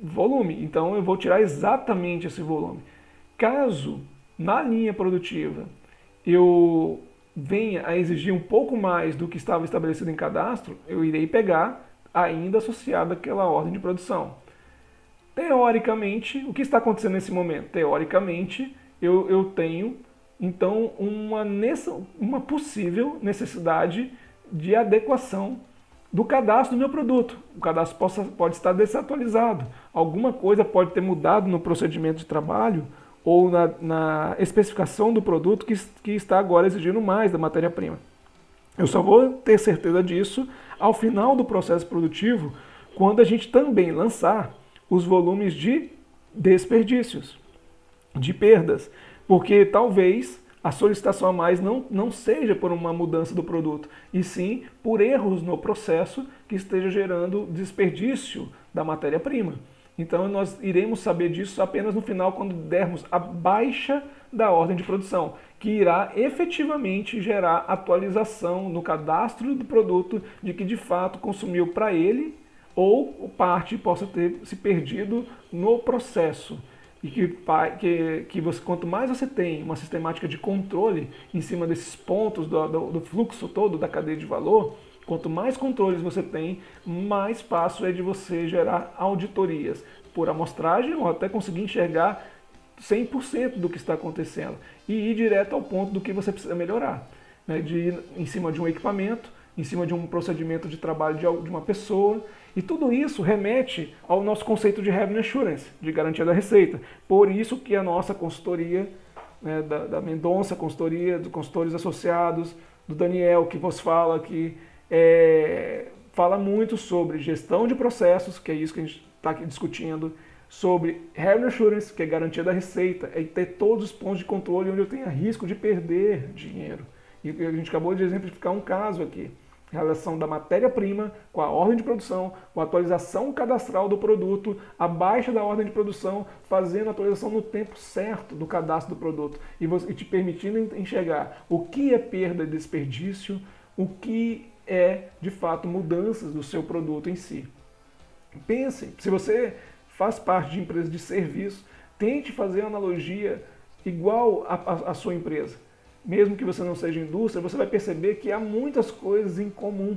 volume. Então eu vou tirar exatamente esse volume. Caso na linha produtiva eu venha a exigir um pouco mais do que estava estabelecido em cadastro, eu irei pegar ainda associado àquela ordem de produção. Teoricamente, o que está acontecendo nesse momento? Teoricamente, eu tenho, então, uma possível necessidade de adequação do cadastro do meu produto. O cadastro pode estar desatualizado. Alguma coisa pode ter mudado no procedimento de trabalho ou na especificação do produto que está agora exigindo mais da matéria-prima. Eu só vou ter certeza disso ao final do processo produtivo, quando a gente também lançar os volumes de desperdícios, de perdas, porque talvez a solicitação a mais não seja por uma mudança do produto, e sim por erros no processo que esteja gerando desperdício da matéria-prima. Então nós iremos saber disso apenas no final, quando dermos a baixa da ordem de produção, que irá efetivamente gerar atualização no cadastro do produto de que de fato consumiu para ele, ou parte possa ter se perdido no processo. E que você, quanto mais você tem uma sistemática de controle em cima desses pontos do fluxo todo da cadeia de valor, quanto mais controles você tem, mais fácil é de você gerar auditorias por amostragem, ou até conseguir enxergar 100% do que está acontecendo e ir direto ao ponto do que você precisa melhorar, né? De ir em cima de um equipamento, em cima de um procedimento de trabalho de uma pessoa. E tudo isso remete ao nosso conceito de Revenue Assurance, de garantia da receita. Por isso que a nossa consultoria, né, da Mendonça Consultoria, dos consultores associados, do Daniel, que vos fala aqui, fala muito sobre gestão de processos, que é isso que a gente está aqui discutindo, sobre Revenue Assurance, que é garantia da receita, é ter todos os pontos de controle onde eu tenha risco de perder dinheiro. E a gente acabou de exemplificar um caso aqui. Relação da matéria-prima com a ordem de produção, com a atualização cadastral do produto, a baixa da ordem de produção, fazendo a atualização no tempo certo do cadastro do produto e te permitindo enxergar o que é perda e desperdício, o que é, de fato, mudanças do seu produto em si. Pense, se você faz parte de empresa de serviço, tente fazer uma analogia igual à sua empresa. Mesmo que você não seja indústria, você vai perceber que há muitas coisas em comum,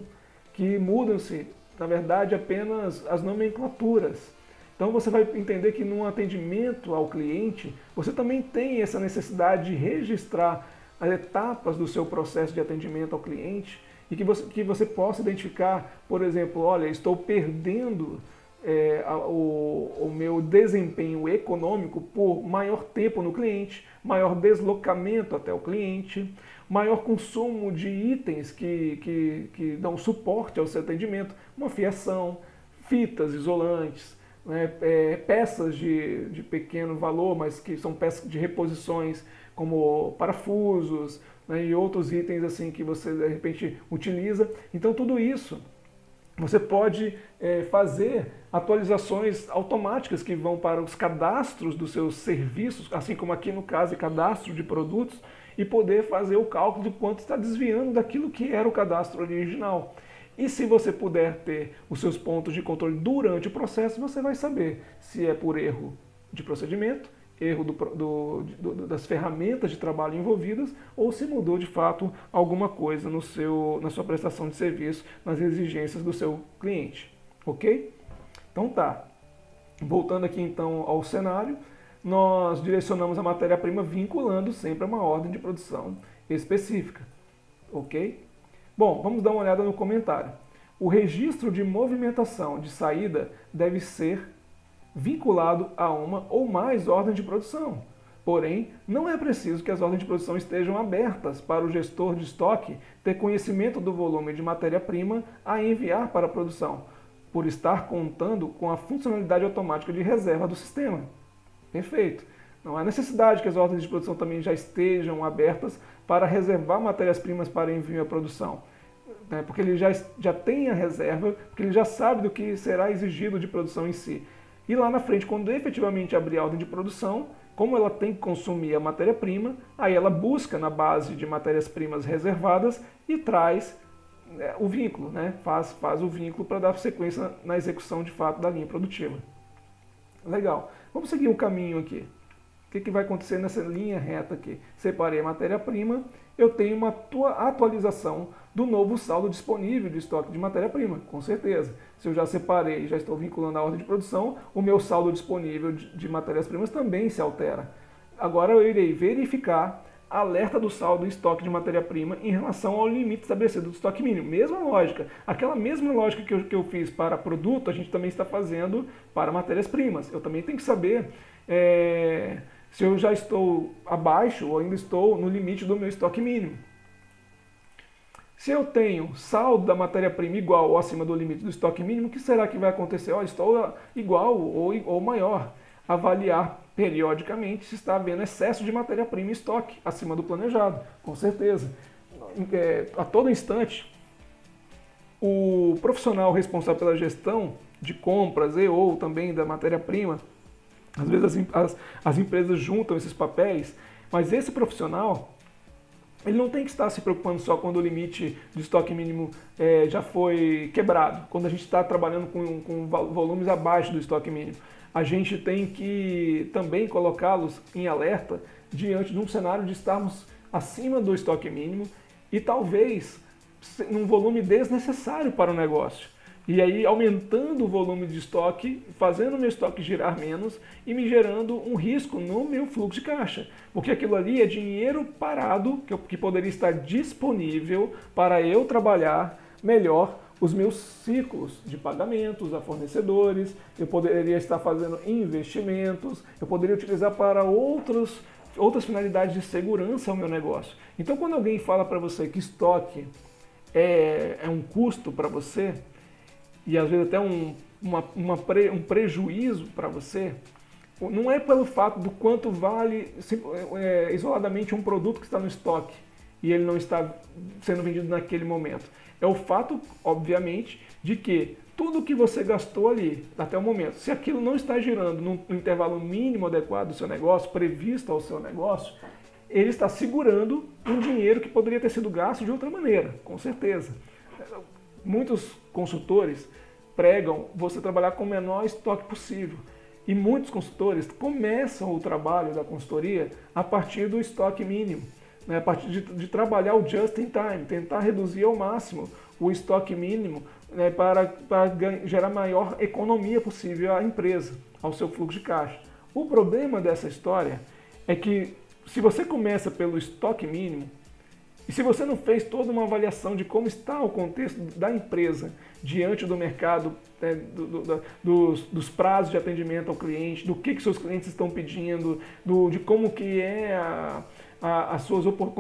que mudam-se, na verdade, apenas as nomenclaturas. Então você vai entender que num atendimento ao cliente, você também tem essa necessidade de registrar as etapas do seu processo de atendimento ao cliente e que você possa identificar, por exemplo, olha, estou perdendo o meu desempenho econômico por maior tempo no cliente, maior deslocamento até o cliente, maior consumo de itens que dão suporte ao seu atendimento, uma fiação, fitas isolantes, né, peças de pequeno valor, mas que são peças de reposições, como parafusos, né, e outros itens assim que você de repente utiliza. Então tudo isso você pode fazer atualizações automáticas que vão para os cadastros dos seus serviços, assim como aqui no caso cadastro de produtos, e poder fazer o cálculo de quanto está desviando daquilo que era o cadastro original. E se você puder ter os seus pontos de controle durante o processo, você vai saber se é por erro de procedimento, erro das ferramentas de trabalho envolvidas, ou se mudou de fato alguma coisa na sua prestação de serviço, nas exigências do seu cliente. Ok? Então tá. Voltando aqui então ao cenário, nós direcionamos a matéria-prima vinculando sempre a uma ordem de produção específica. Ok? Bom, vamos dar uma olhada no comentário. O registro de movimentação de saída deve ser vinculado a uma ou mais ordens de produção. Porém, não é preciso que as ordens de produção estejam abertas para o gestor de estoque ter conhecimento do volume de matéria-prima a enviar para a produção, por estar contando com a funcionalidade automática de reserva do sistema. Perfeito. Não há necessidade que as ordens de produção também já estejam abertas para reservar matérias-primas para envio à produção, né? Porque ele já tem a reserva, porque ele já sabe do que será exigido de produção em si. E lá na frente, quando efetivamente abrir a ordem de produção, como ela tem que consumir a matéria-prima, aí ela busca na base de matérias-primas reservadas e traz o vínculo, né? Faz o vínculo para dar sequência na execução de fato da linha produtiva. Legal. Vamos seguir o caminho aqui. O que vai acontecer nessa linha reta aqui? Separei a matéria-prima, eu tenho uma atualização do novo saldo disponível de estoque de matéria-prima, com certeza. Se eu já separei e já estou vinculando a ordem de produção, o meu saldo disponível de matérias-primas também se altera. Agora eu irei verificar a alerta do saldo em estoque de matéria-prima em relação ao limite estabelecido do estoque mínimo. Mesma lógica. Aquela mesma lógica que eu fiz para produto, a gente também está fazendo para matérias-primas. Eu também tenho que saber se eu já estou abaixo ou ainda estou no limite do meu estoque mínimo. Se eu tenho saldo da matéria-prima igual ou acima do limite do estoque mínimo, o que será que vai acontecer? Estou igual ou maior. Avaliar periodicamente se está havendo excesso de matéria-prima em estoque, acima do planejado, com certeza. A todo instante, o profissional responsável pela gestão de compras e ou também da matéria-prima. Às vezes as empresas juntam esses papéis, mas esse profissional, ele não tem que estar se preocupando só quando o limite de estoque mínimo já foi quebrado, quando a gente está trabalhando com volumes abaixo do estoque mínimo. A gente tem que também colocá-los em alerta diante de um cenário de estarmos acima do estoque mínimo e talvez num volume desnecessário para o negócio. E aí aumentando o volume de estoque, fazendo o meu estoque girar menos e me gerando um risco no meu fluxo de caixa. Porque aquilo ali é dinheiro parado que poderia estar disponível para eu trabalhar melhor os meus ciclos de pagamentos a fornecedores, eu poderia estar fazendo investimentos, eu poderia utilizar para outras finalidades de segurança ao meu negócio. Então quando alguém fala para você que estoque é um custo para você, e às vezes até um prejuízo para você, não é pelo fato do quanto vale isoladamente um produto que está no estoque e ele não está sendo vendido naquele momento. É o fato, obviamente, de que tudo que você gastou ali até o momento, se aquilo não está girando no intervalo mínimo adequado do seu negócio, previsto ao seu negócio, ele está segurando um dinheiro que poderia ter sido gasto de outra maneira, com certeza. Muitos consultores pregam você trabalhar com o menor estoque possível. E muitos consultores começam o trabalho da consultoria a partir do estoque mínimo, né? A partir de trabalhar o just in time, tentar reduzir ao máximo o estoque mínimo, né, para gerar maior economia possível à empresa, ao seu fluxo de caixa. O problema dessa história é que se você começa pelo estoque mínimo, e se você não fez toda uma avaliação de como está o contexto da empresa diante do mercado, né, dos prazos de atendimento ao cliente, do que seus clientes estão pedindo, de como que é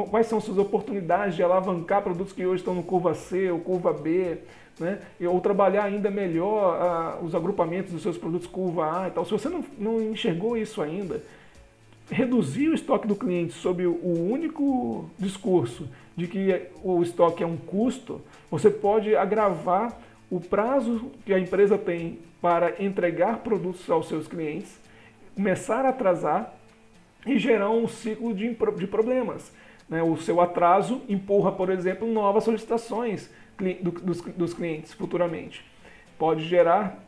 quais são as suas oportunidades de alavancar produtos que hoje estão no curva C ou curva B, né, ou trabalhar ainda melhor os agrupamentos dos seus produtos curva A e tal. Se você não enxergou isso ainda, reduzir o estoque do cliente sob o único discurso de que o estoque é um custo, você pode agravar o prazo que a empresa tem para entregar produtos aos seus clientes, começar a atrasar e gerar um ciclo de problemas, né? O seu atraso empurra, por exemplo, novas solicitações dos clientes futuramente. Pode gerar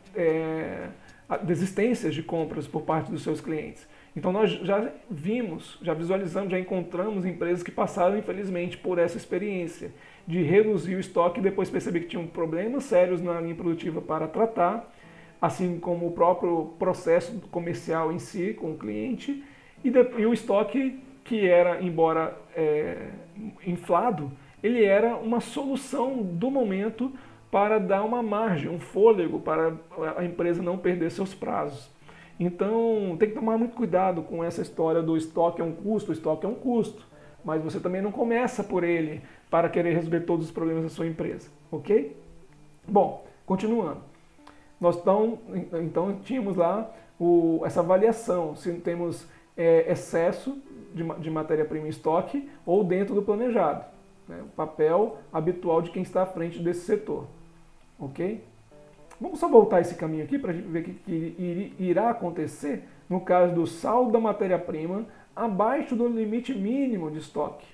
desistências de compras por parte dos seus clientes. Então nós já vimos, já visualizamos, já encontramos empresas que passaram, infelizmente, por essa experiência de reduzir o estoque e depois perceber que tinham problemas sérios na linha produtiva para tratar, assim como o próprio processo comercial em si com o cliente, e o estoque que era, embora inflado, ele era uma solução do momento para dar uma margem, um fôlego para a empresa não perder seus prazos. Então, tem que tomar muito cuidado com essa história do estoque é um custo, o estoque é um custo. Mas você também não começa por ele para querer resolver todos os problemas da sua empresa, ok? Bom, continuando. Nós então tínhamos lá essa avaliação, se temos excesso de matéria-prima em estoque ou dentro do planejado, né? O papel habitual de quem está à frente desse setor, ok? Vamos só voltar esse caminho aqui para a gente ver o que irá acontecer no caso do saldo da matéria-prima abaixo do limite mínimo de estoque.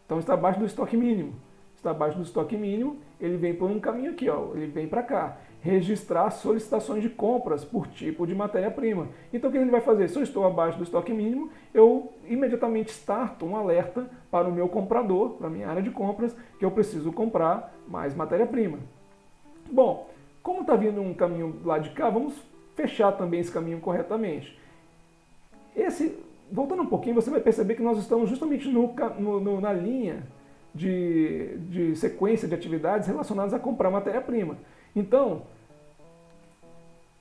Então está abaixo do estoque mínimo. Está abaixo do estoque mínimo, ele vem por um caminho aqui, ó, ele vem para cá. Registrar solicitações de compras por tipo de matéria-prima. Então o que ele vai fazer? Se eu estou abaixo do estoque mínimo, eu imediatamente starto um alerta para o meu comprador, para a minha área de compras, que eu preciso comprar mais matéria-prima. Bom, como está vindo um caminho lá de cá, vamos fechar também esse caminho corretamente. Voltando um pouquinho, você vai perceber que nós estamos justamente na linha de sequência de atividades relacionadas a comprar matéria-prima. Então,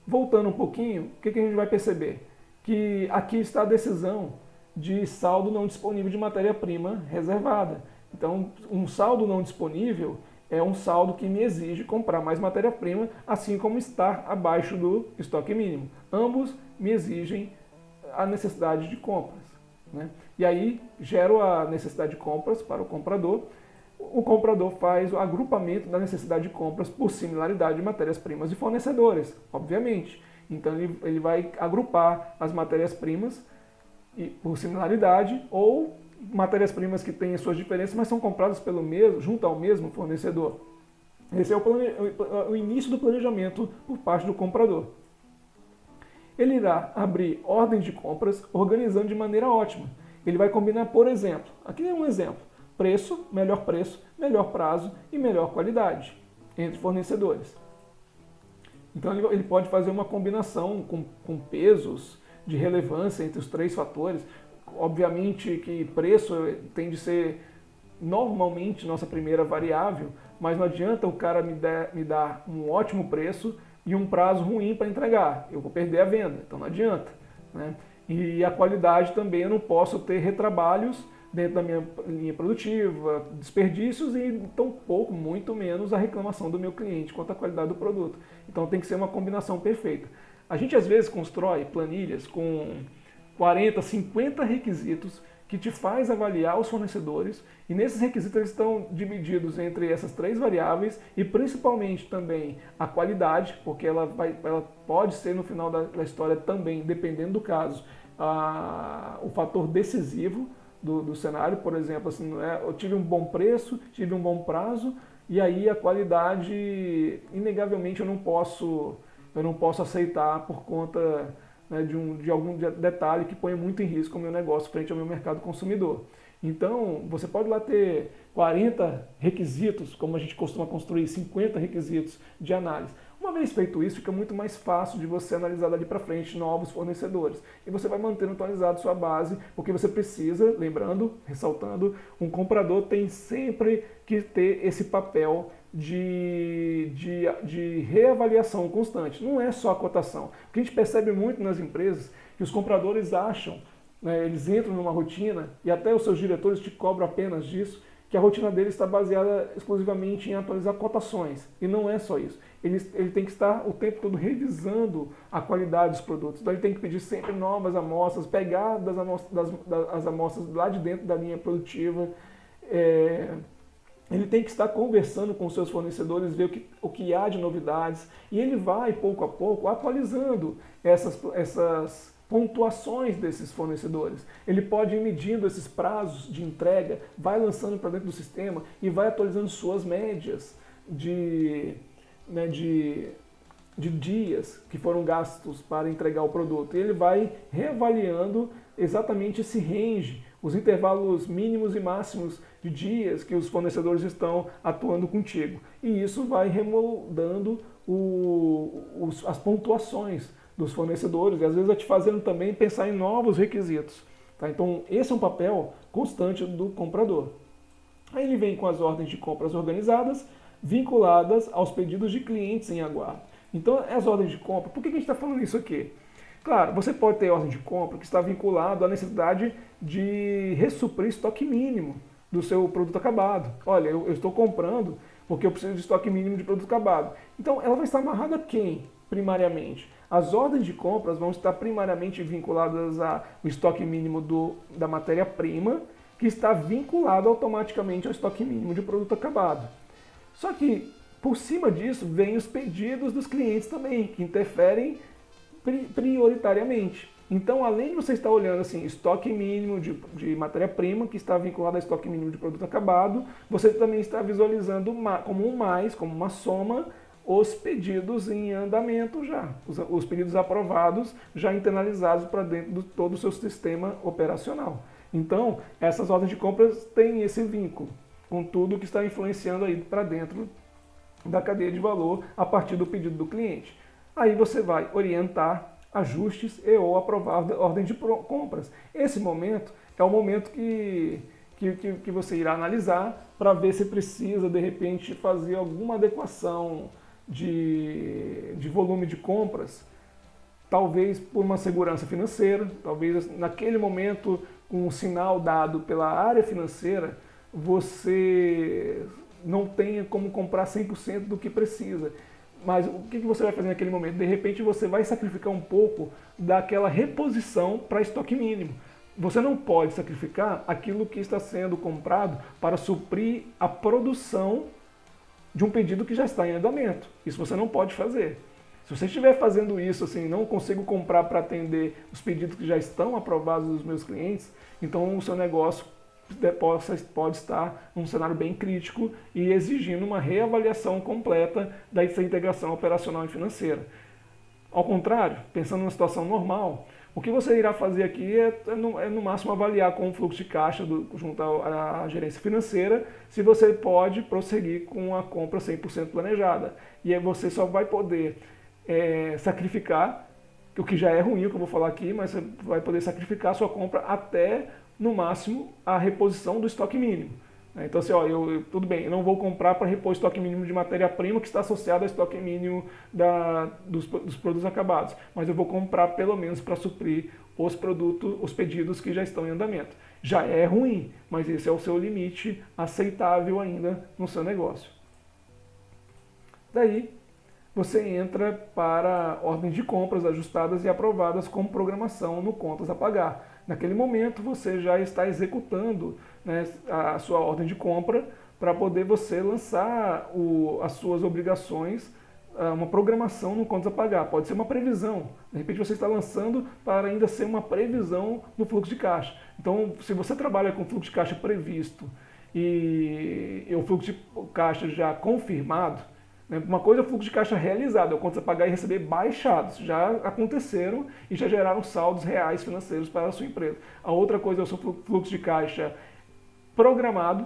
voltando um pouquinho, o que a gente vai perceber? Que aqui está a decisão de saldo não disponível de matéria-prima reservada. Então, um saldo não disponível é um saldo que me exige comprar mais matéria-prima, assim como estar abaixo do estoque mínimo. Ambos me exigem a necessidade de compras, né? E aí gero a necessidade de compras para o comprador, O comprador faz o agrupamento da necessidade de compras por similaridade de matérias-primas e fornecedores, obviamente. Então ele vai agrupar as matérias-primas por similaridade ou matérias-primas que têm suas diferenças, mas são compradas pelo mesmo, junto ao mesmo fornecedor. Esse é o início do planejamento por parte do comprador. Ele irá abrir ordens de compras organizando de maneira ótima. Ele vai combinar, por exemplo, aqui é um exemplo, preço, melhor prazo e melhor qualidade entre fornecedores. Então ele pode fazer uma combinação com pesos de relevância entre os três fatores. Obviamente que preço tem de ser normalmente nossa primeira variável, mas não adianta o cara me dar um ótimo preço e um prazo ruim para entregar. Eu vou perder a venda, então não adianta, né? E a qualidade também, eu não posso ter retrabalhos dentro da minha linha produtiva, desperdícios e tão pouco, muito menos a reclamação do meu cliente quanto à qualidade do produto. Então tem que ser uma combinação perfeita. A gente às vezes constrói planilhas com 40, 50 requisitos que te faz avaliar os fornecedores, e nesses requisitos eles estão divididos entre essas três variáveis e principalmente também a qualidade, porque ela pode ser no final da história também, dependendo do caso, o fator decisivo do cenário. Por exemplo, assim, eu tive um bom preço, tive um bom prazo, e aí a qualidade, inegavelmente, eu não posso aceitar por conta, né, de algum detalhe que ponha muito em risco o meu negócio frente ao meu mercado consumidor. Então, você pode lá ter 40 requisitos, como a gente costuma construir 50 requisitos de análise. Uma vez feito isso, fica muito mais fácil de você analisar dali para frente novos fornecedores. E você vai mantendo atualizado sua base, porque você precisa, lembrando, ressaltando, um comprador tem sempre que ter esse papel de reavaliação constante. Não é só a cotação. Porque a gente percebe muito nas empresas que os compradores acham, né, eles entram numa rotina, e até os seus diretores te cobram apenas disso, que a rotina dele está baseada exclusivamente em atualizar cotações. E não é só isso. Ele tem que estar o tempo todo revisando a qualidade dos produtos. Então ele tem que pedir sempre novas amostras, pegar as amostras lá de dentro da linha produtiva. Ele tem que estar conversando com os seus fornecedores, ver o que há de novidades. E ele vai, pouco a pouco, atualizando essas pontuações desses fornecedores. Ele pode ir medindo esses prazos de entrega, vai lançando para dentro do sistema e vai atualizando suas médias de dias que foram gastos para entregar o produto. E ele vai reavaliando exatamente esse range, os intervalos mínimos e máximos de dias que os fornecedores estão atuando contigo. E isso vai remoldando as pontuações dos fornecedores, e às vezes vai te fazendo também pensar em novos requisitos. Tá? Então esse é um papel constante do comprador. Aí ele vem com as ordens de compras organizadas, vinculadas aos pedidos de clientes em aguardo. Então as ordens de compra, por que a gente está falando isso aqui? Claro, você pode ter ordem de compra que está vinculado à necessidade de ressuprir estoque mínimo do seu produto acabado. Olha, eu estou comprando porque eu preciso de estoque mínimo de produto acabado. Então ela vai estar amarrada a quem, primariamente? As ordens de compras vão estar primariamente vinculadas ao estoque mínimo da matéria-prima, que está vinculado automaticamente ao estoque mínimo de produto acabado. Só que, por cima disso, vem os pedidos dos clientes também, que interferem prioritariamente. Então, além de você estar olhando assim, estoque mínimo de matéria-prima, que está vinculado ao estoque mínimo de produto acabado, você também está visualizando como uma soma, os pedidos em andamento já, os pedidos aprovados já internalizados para dentro de todo o seu sistema operacional. Então, essas ordens de compras têm esse vínculo com tudo que está influenciando aí para dentro da cadeia de valor a partir do pedido do cliente. Aí você vai orientar ajustes e ou aprovar ordem de compras. Esse momento é o momento que você irá analisar para ver se precisa, de repente, fazer alguma adequação de volume de compras, talvez por uma segurança financeira, talvez naquele momento, com um sinal dado pela área financeira, você não tenha como comprar 100% do que precisa. Mas o que você vai fazer naquele momento? De repente você vai sacrificar um pouco daquela reposição para estoque mínimo. você não pode sacrificar aquilo que está sendo comprado para suprir a produção de um pedido que já está em andamento. Isso você não pode fazer. Se você estiver fazendo isso, assim, não consigo comprar para atender os pedidos que já estão aprovados dos meus clientes, então o seu negócio pode estar num cenário bem crítico e exigindo uma reavaliação completa dessa integração operacional e financeira. Ao contrário, pensando numa situação normal, o que você irá fazer aqui é no máximo avaliar com o fluxo de caixa junto à gerência financeira se você pode prosseguir com a compra 100% planejada. E aí você só vai poder sacrificar, o que já é ruim, o que eu vou falar aqui, mas você vai poder sacrificar a sua compra até, no máximo, a reposição do estoque mínimo. Então, assim, tudo bem, eu não vou comprar para repor o estoque mínimo de matéria-prima que está associado ao estoque mínimo dos produtos acabados, mas eu vou comprar pelo menos para suprir os pedidos que já estão em andamento. Já é ruim, mas esse é o seu limite aceitável ainda no seu negócio. Daí, você entra para ordens de compras ajustadas e aprovadas com programação no contas a pagar. Naquele momento, você já está executando, né, a sua ordem de compra para poder você lançar as suas obrigações, uma programação no contas a pagar. Pode ser uma previsão. De repente, você está lançando para ainda ser uma previsão no fluxo de caixa. Então, se você trabalha com fluxo de caixa previsto e o fluxo de caixa já confirmado, uma coisa é o fluxo de caixa realizado, é o contas a pagar e receber baixados. Já aconteceram e já geraram saldos reais financeiros para a sua empresa. A outra coisa é o seu fluxo de caixa programado,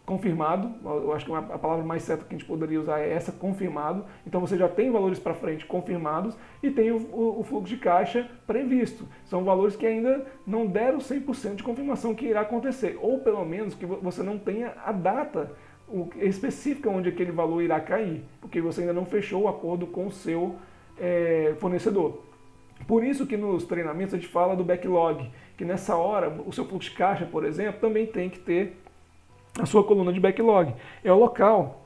confirmado. Eu acho que a palavra mais certa que a gente poderia usar é essa, confirmado. Então você já tem valores para frente confirmados e tem o fluxo de caixa previsto. São valores que ainda não deram 100% de confirmação que irá acontecer. Ou pelo menos que você não tenha a data específica onde aquele valor irá cair, porque você ainda não fechou o acordo com o seu fornecedor. Por isso que nos treinamentos a gente fala do backlog, que nessa hora o seu fluxo de caixa, por exemplo, também tem que ter a sua coluna de backlog. É o local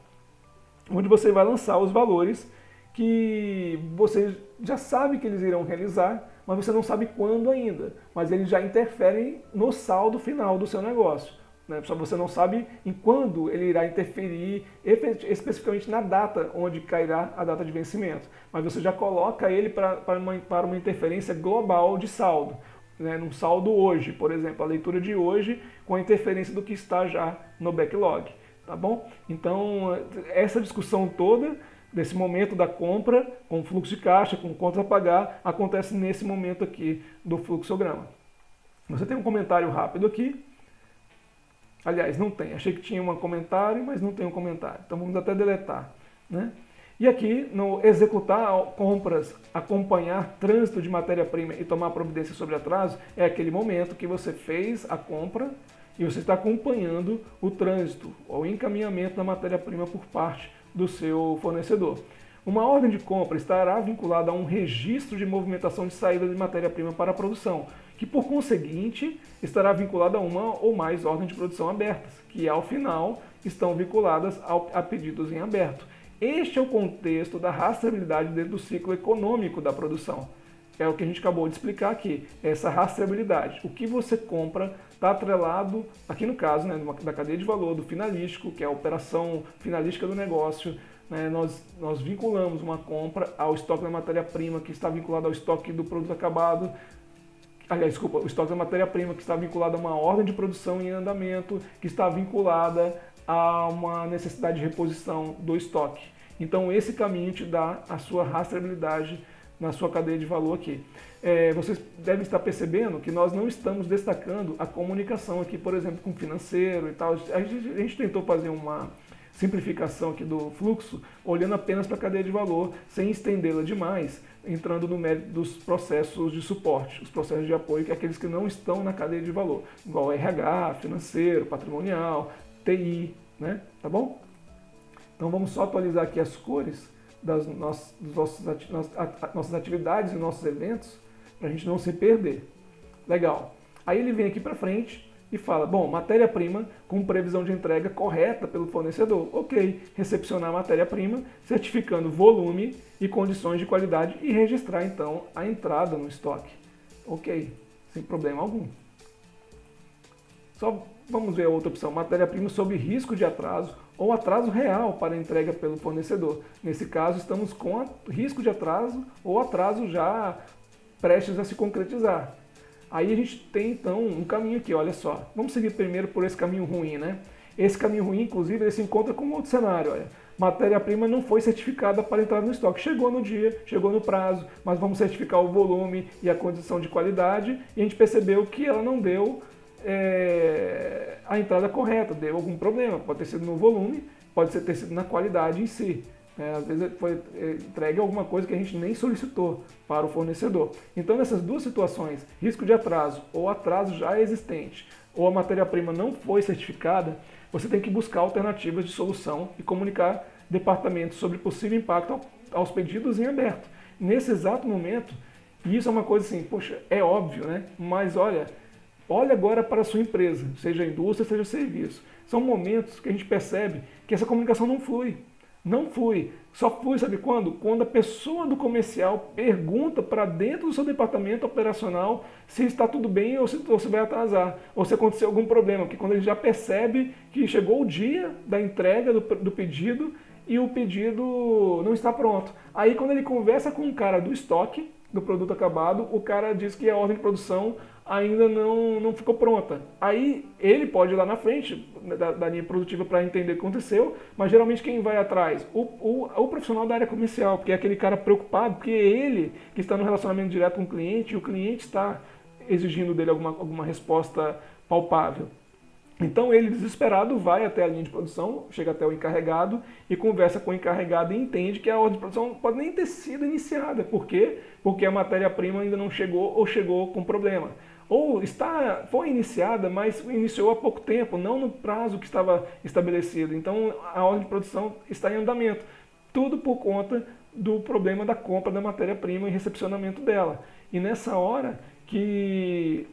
onde você vai lançar os valores que você já sabe que eles irão realizar, mas você não sabe quando ainda, mas eles já interferem no saldo final do seu negócio. Só você não sabe em quando ele irá interferir especificamente na data onde cairá a data de vencimento. Mas você já coloca ele para uma interferência global de saldo. Num saldo hoje, por exemplo, a leitura de hoje com a interferência do que está já no backlog. Tá bom? Então, essa discussão toda, desse momento da compra, com fluxo de caixa, com contas a pagar, acontece nesse momento aqui do fluxograma. Você tem um comentário rápido aqui. Aliás, não tem. Achei que tinha um comentário, mas não tem um comentário. Então vamos até deletar. Né? E aqui, no executar compras, acompanhar trânsito de matéria-prima e tomar providência sobre atraso, é aquele momento que você fez a compra e você está acompanhando o trânsito, ou encaminhamento da matéria-prima por parte do seu fornecedor. Uma ordem de compra estará vinculada a um registro de movimentação de saída de matéria-prima para a produção, que por conseguinte estará vinculada a uma ou mais ordens de produção abertas, que ao final estão vinculadas a pedidos em aberto. Este é o contexto da rastreabilidade dentro do ciclo econômico da produção. É o que a gente acabou de explicar aqui, essa rastreabilidade. O que você compra está atrelado, aqui no caso, da cadeia de valor, do finalístico, que é a operação finalística do negócio. Nós vinculamos uma compra ao estoque da matéria-prima, que está vinculado ao estoque do produto acabado. Aliás, desculpa, o estoque da matéria-prima, que está vinculado a uma ordem de produção em andamento, que está vinculada a uma necessidade de reposição do estoque. Então, esse caminho te dá a sua rastreabilidade na sua cadeia de valor aqui. Vocês devem estar percebendo que nós não estamos destacando a comunicação aqui, por exemplo, com o financeiro e tal. A gente tentou fazer uma simplificação aqui do fluxo, olhando apenas para a cadeia de valor, sem estendê-la demais, entrando no mérito dos processos de suporte, os processos de apoio, que é aqueles que não estão na cadeia de valor, igual RH, financeiro, patrimonial, TI, né? Tá bom? Então vamos só atualizar aqui as cores das nossas atividades e nossos eventos, para a gente não se perder. Legal. Aí ele vem aqui para frente e fala, bom, matéria-prima com previsão de entrega correta pelo fornecedor. Ok, recepcionar a matéria-prima, certificando volume e condições de qualidade e registrar, então, a entrada no estoque. Ok, sem problema algum. Só vamos ver a outra opção, matéria-prima sob risco de atraso ou atraso real para entrega pelo fornecedor. Nesse caso, estamos com risco de atraso ou atraso já prestes a se concretizar. Aí a gente tem então um caminho aqui, olha só. Vamos seguir primeiro por esse caminho ruim, né? Esse caminho ruim, inclusive, ele se encontra com um outro cenário, olha. Matéria-prima não foi certificada para entrar no estoque. Chegou no dia, chegou no prazo, mas vamos certificar o volume e a condição de qualidade, e a gente percebeu que ela não deu a entrada correta, deu algum problema. Pode ter sido no volume, pode ter sido na qualidade em si. Às vezes foi entregue alguma coisa que a gente nem solicitou para o fornecedor. Então, nessas duas situações, risco de atraso ou atraso já existente, ou a matéria-prima não foi certificada, você tem que buscar alternativas de solução e comunicar departamentos sobre possível impacto aos pedidos em aberto. Nesse exato momento, e isso é uma coisa assim, poxa, é óbvio, né? Mas olha agora para a sua empresa, seja indústria, seja serviço. São momentos que a gente percebe que essa comunicação não flui. Não flui. Só flui, sabe quando? Quando a pessoa do comercial pergunta para dentro do seu departamento operacional se está tudo bem ou se vai atrasar, ou se aconteceu algum problema, porque quando ele já percebe que chegou o dia da entrega do pedido e o pedido não está pronto. Aí quando ele conversa com o cara do estoque, do produto acabado, o cara diz que a ordem de produção ainda não ficou pronta. Aí ele pode ir lá na frente da linha produtiva para entender o que aconteceu, mas geralmente quem vai atrás? O profissional da área comercial, porque é aquele cara preocupado, porque é ele que está no relacionamento direto com o cliente e o cliente está exigindo dele alguma resposta palpável. Então ele, desesperado, vai até a linha de produção, chega até o encarregado e conversa com o encarregado e entende que a ordem de produção pode nem ter sido iniciada. Por quê? Porque a matéria-prima ainda não chegou ou chegou com problema. Ou foi iniciada, mas iniciou há pouco tempo, não no prazo que estava estabelecido. Então a ordem de produção está em andamento. Tudo por conta do problema da compra da matéria-prima e recepcionamento dela. E nessa hora que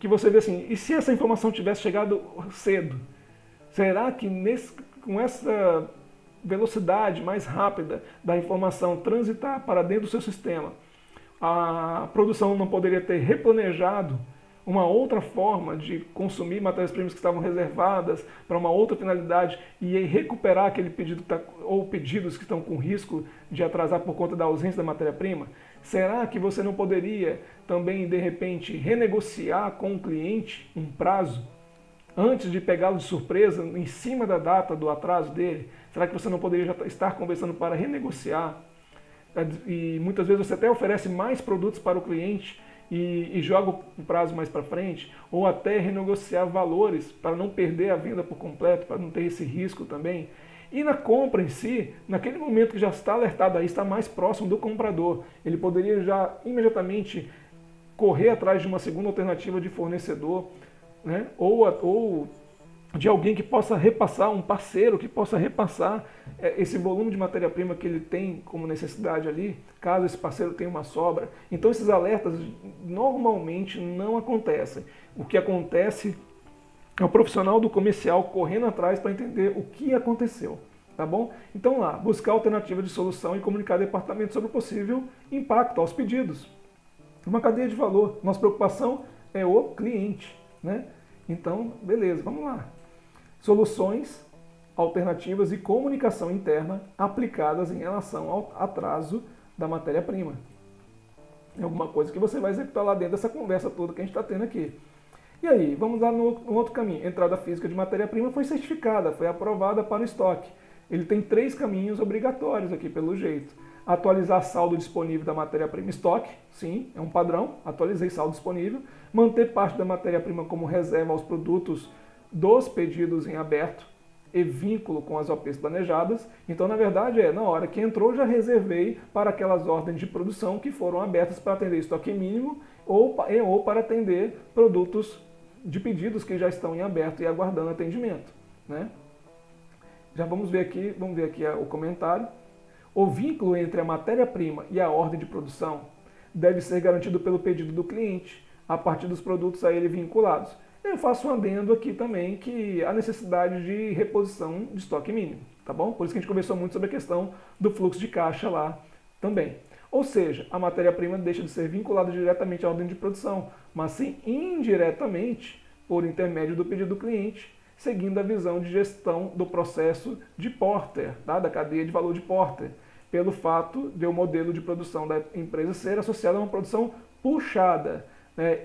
você vê assim, e se essa informação tivesse chegado cedo? Será que com essa velocidade mais rápida da informação transitar para dentro do seu sistema, a produção não poderia ter replanejado uma outra forma de consumir matérias-primas que estavam reservadas para uma outra finalidade e recuperar aquele pedido ou pedidos que estão com risco de atrasar por conta da ausência da matéria-prima? Será que você não poderia também, de repente, renegociar com o cliente um prazo antes de pegá-lo de surpresa em cima da data do atraso dele? Será que você não poderia já estar conversando para renegociar? E muitas vezes você até oferece mais produtos para o cliente e joga o prazo mais para frente, ou até renegociar valores para não perder a venda por completo, para não ter esse risco também. E na compra em si, naquele momento que já está alertado aí, está mais próximo do comprador, ele poderia já imediatamente correr atrás de uma segunda alternativa de fornecedor, né? ou de alguém que possa repassar, um parceiro que possa repassar esse volume de matéria-prima que ele tem como necessidade ali, caso esse parceiro tenha uma sobra. Então esses alertas normalmente não acontecem. O que acontece é o profissional do comercial correndo atrás para entender o que aconteceu, tá bom? Então lá, buscar alternativa de solução e comunicar ao departamento sobre o possível impacto aos pedidos. Uma cadeia de valor. Nossa preocupação é o cliente, né? Então, beleza, vamos lá. Soluções, alternativas e comunicação interna aplicadas em relação ao atraso da matéria-prima. É alguma coisa que você vai executar lá dentro dessa conversa toda que a gente está tendo aqui. E aí, vamos lá no outro caminho. Entrada física de matéria-prima foi certificada, foi aprovada para o estoque. Ele tem 3 caminhos obrigatórios aqui, pelo jeito. Atualizar saldo disponível da matéria-prima estoque, sim, é um padrão, atualizei saldo disponível. Manter parte da matéria-prima como reserva aos produtos dos pedidos em aberto e vínculo com as OPs planejadas. Então, na verdade, na hora que entrou, já reservei para aquelas ordens de produção que foram abertas para atender estoque mínimo ou para atender produtos de pedidos que já estão em aberto e aguardando atendimento, né? Já vamos ver aqui o comentário. O vínculo entre a matéria-prima e a ordem de produção deve ser garantido pelo pedido do cliente, a partir dos produtos a ele vinculados. Eu faço um adendo aqui também que a necessidade de reposição de estoque mínimo, tá bom? Por isso que a gente conversou muito sobre a questão do fluxo de caixa lá também. Ou seja, a matéria-prima deixa de ser vinculada diretamente à ordem de produção, mas sim indiretamente por intermédio do pedido do cliente, seguindo a visão de gestão do processo de Porter, tá? Da cadeia de valor de Porter, pelo fato de o modelo de produção da empresa ser associado a uma produção puxada.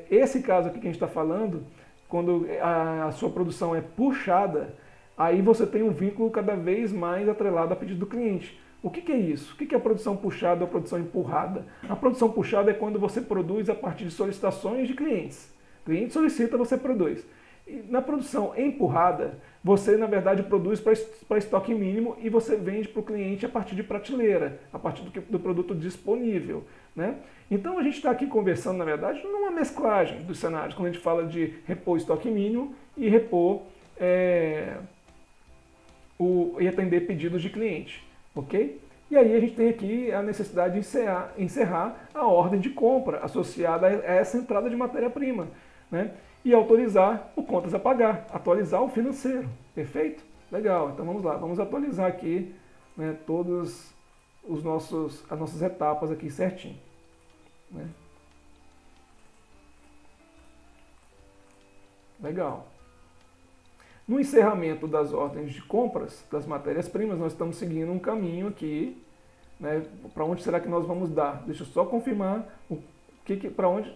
Esse caso aqui que a gente está falando, quando a sua produção é puxada, aí você tem um vínculo cada vez mais atrelado a pedido do cliente. O que é isso? O que é a produção puxada ou a produção empurrada? A produção puxada é quando você produz a partir de solicitações de clientes. O cliente solicita, você produz. E na produção empurrada, você, na verdade, produz para estoque mínimo e você vende para o cliente a partir de prateleira, a partir do produto disponível, né? Então, a gente está aqui conversando, na verdade, numa mesclagem dos cenários, quando a gente fala de repor estoque mínimo e repor e atender pedidos de cliente, ok? E aí a gente tem aqui a necessidade de encerrar a ordem de compra associada a essa entrada de matéria-prima, né? E autorizar o contas a pagar, atualizar o financeiro. Perfeito? Legal, então vamos lá, vamos atualizar aqui, né, todas as nossas etapas aqui certinho, né? Legal. No encerramento das ordens de compras das matérias-primas, nós estamos seguindo um caminho aqui, né? Para onde será que nós vamos dar? Deixa eu só confirmar para onde.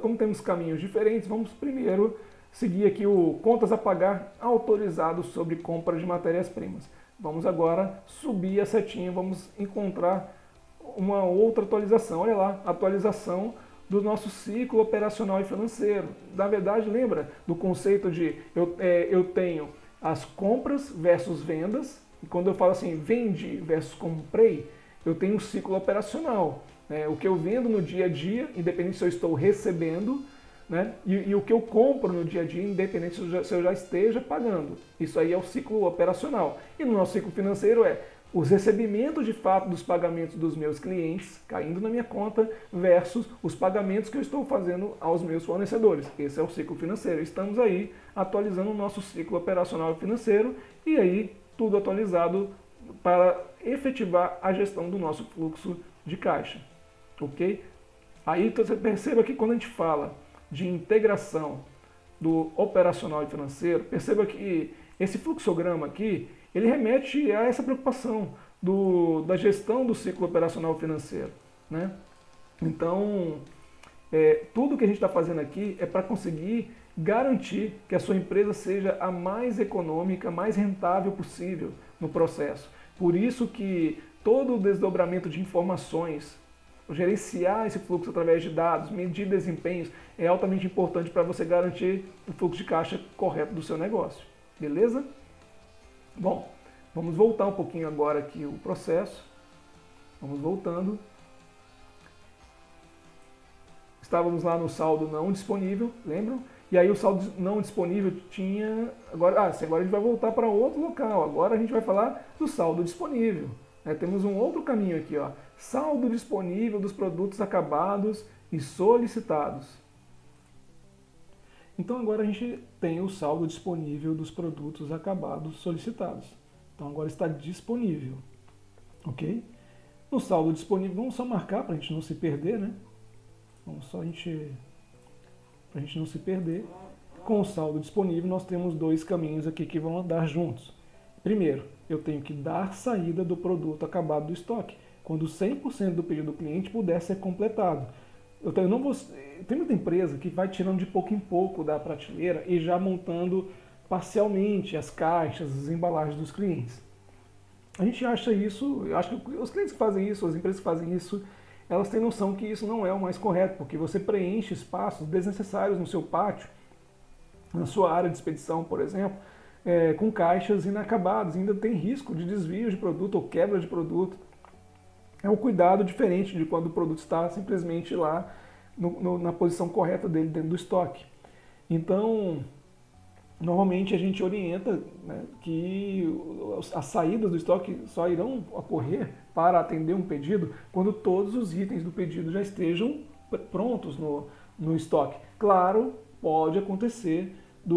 Como temos caminhos diferentes, vamos primeiro seguir aqui o contas a pagar autorizado sobre compra de matérias-primas. Vamos agora subir a setinha, vamos encontrar uma outra atualização. Olha lá, atualização do nosso ciclo operacional e financeiro. Na verdade, lembra do conceito de eu tenho as compras versus vendas, e quando eu falo assim, vendi versus comprei, eu tenho um ciclo operacional. O que eu vendo no dia a dia, independente se eu estou recebendo, né? E o que eu compro no dia a dia, independente se eu já esteja pagando. Isso aí é o ciclo operacional. E no nosso ciclo financeiro os recebimentos de fato dos pagamentos dos meus clientes caindo na minha conta versus os pagamentos que eu estou fazendo aos meus fornecedores. Esse é o ciclo financeiro. Estamos aí atualizando o nosso ciclo operacional e financeiro e aí tudo atualizado para efetivar a gestão do nosso fluxo de caixa. Ok? Aí você perceba que quando a gente fala de integração do operacional e financeiro, perceba que esse fluxograma aqui, ele remete a essa preocupação da gestão do ciclo operacional financeiro, né? Então, tudo que a gente está fazendo aqui é para conseguir garantir que a sua empresa seja a mais econômica, mais rentável possível no processo. Por isso que todo o desdobramento de informações, gerenciar esse fluxo através de dados, medir desempenhos, é altamente importante para você garantir o fluxo de caixa correto do seu negócio. Beleza? Bom, vamos voltar um pouquinho agora aqui o processo. Vamos voltando. Estávamos lá no saldo não disponível, lembram? E aí o saldo não disponível tinha... agora a gente vai voltar para outro local. Agora a gente vai falar do saldo disponível. Temos um outro caminho aqui, ó. Saldo disponível dos produtos acabados e solicitados. Então agora a gente tem o saldo disponível dos produtos acabados solicitados. Então agora está disponível, ok? No saldo disponível, vamos só marcar para a gente não se perder, né? Para a gente não se perder. Com o saldo disponível nós temos dois caminhos aqui que vão andar juntos. Primeiro, eu tenho que dar saída do produto acabado do estoque, quando 100% do pedido do cliente puder ser completado. Tem muita empresa que vai tirando de pouco em pouco da prateleira e já montando parcialmente as caixas, as embalagens dos clientes. A gente acha isso, eu acho que os clientes que fazem isso, as empresas que fazem isso, elas têm noção que isso não é o mais correto, porque você preenche espaços desnecessários no seu pátio, na sua área de expedição, por exemplo, com caixas inacabadas, ainda tem risco de desvio de produto ou quebra de produto. É um cuidado diferente de quando o produto está simplesmente lá na posição correta dele dentro do estoque. Então, normalmente a gente orienta, né, que as saídas do estoque só irão ocorrer para atender um pedido quando todos os itens do pedido já estejam prontos no estoque. Claro, pode acontecer de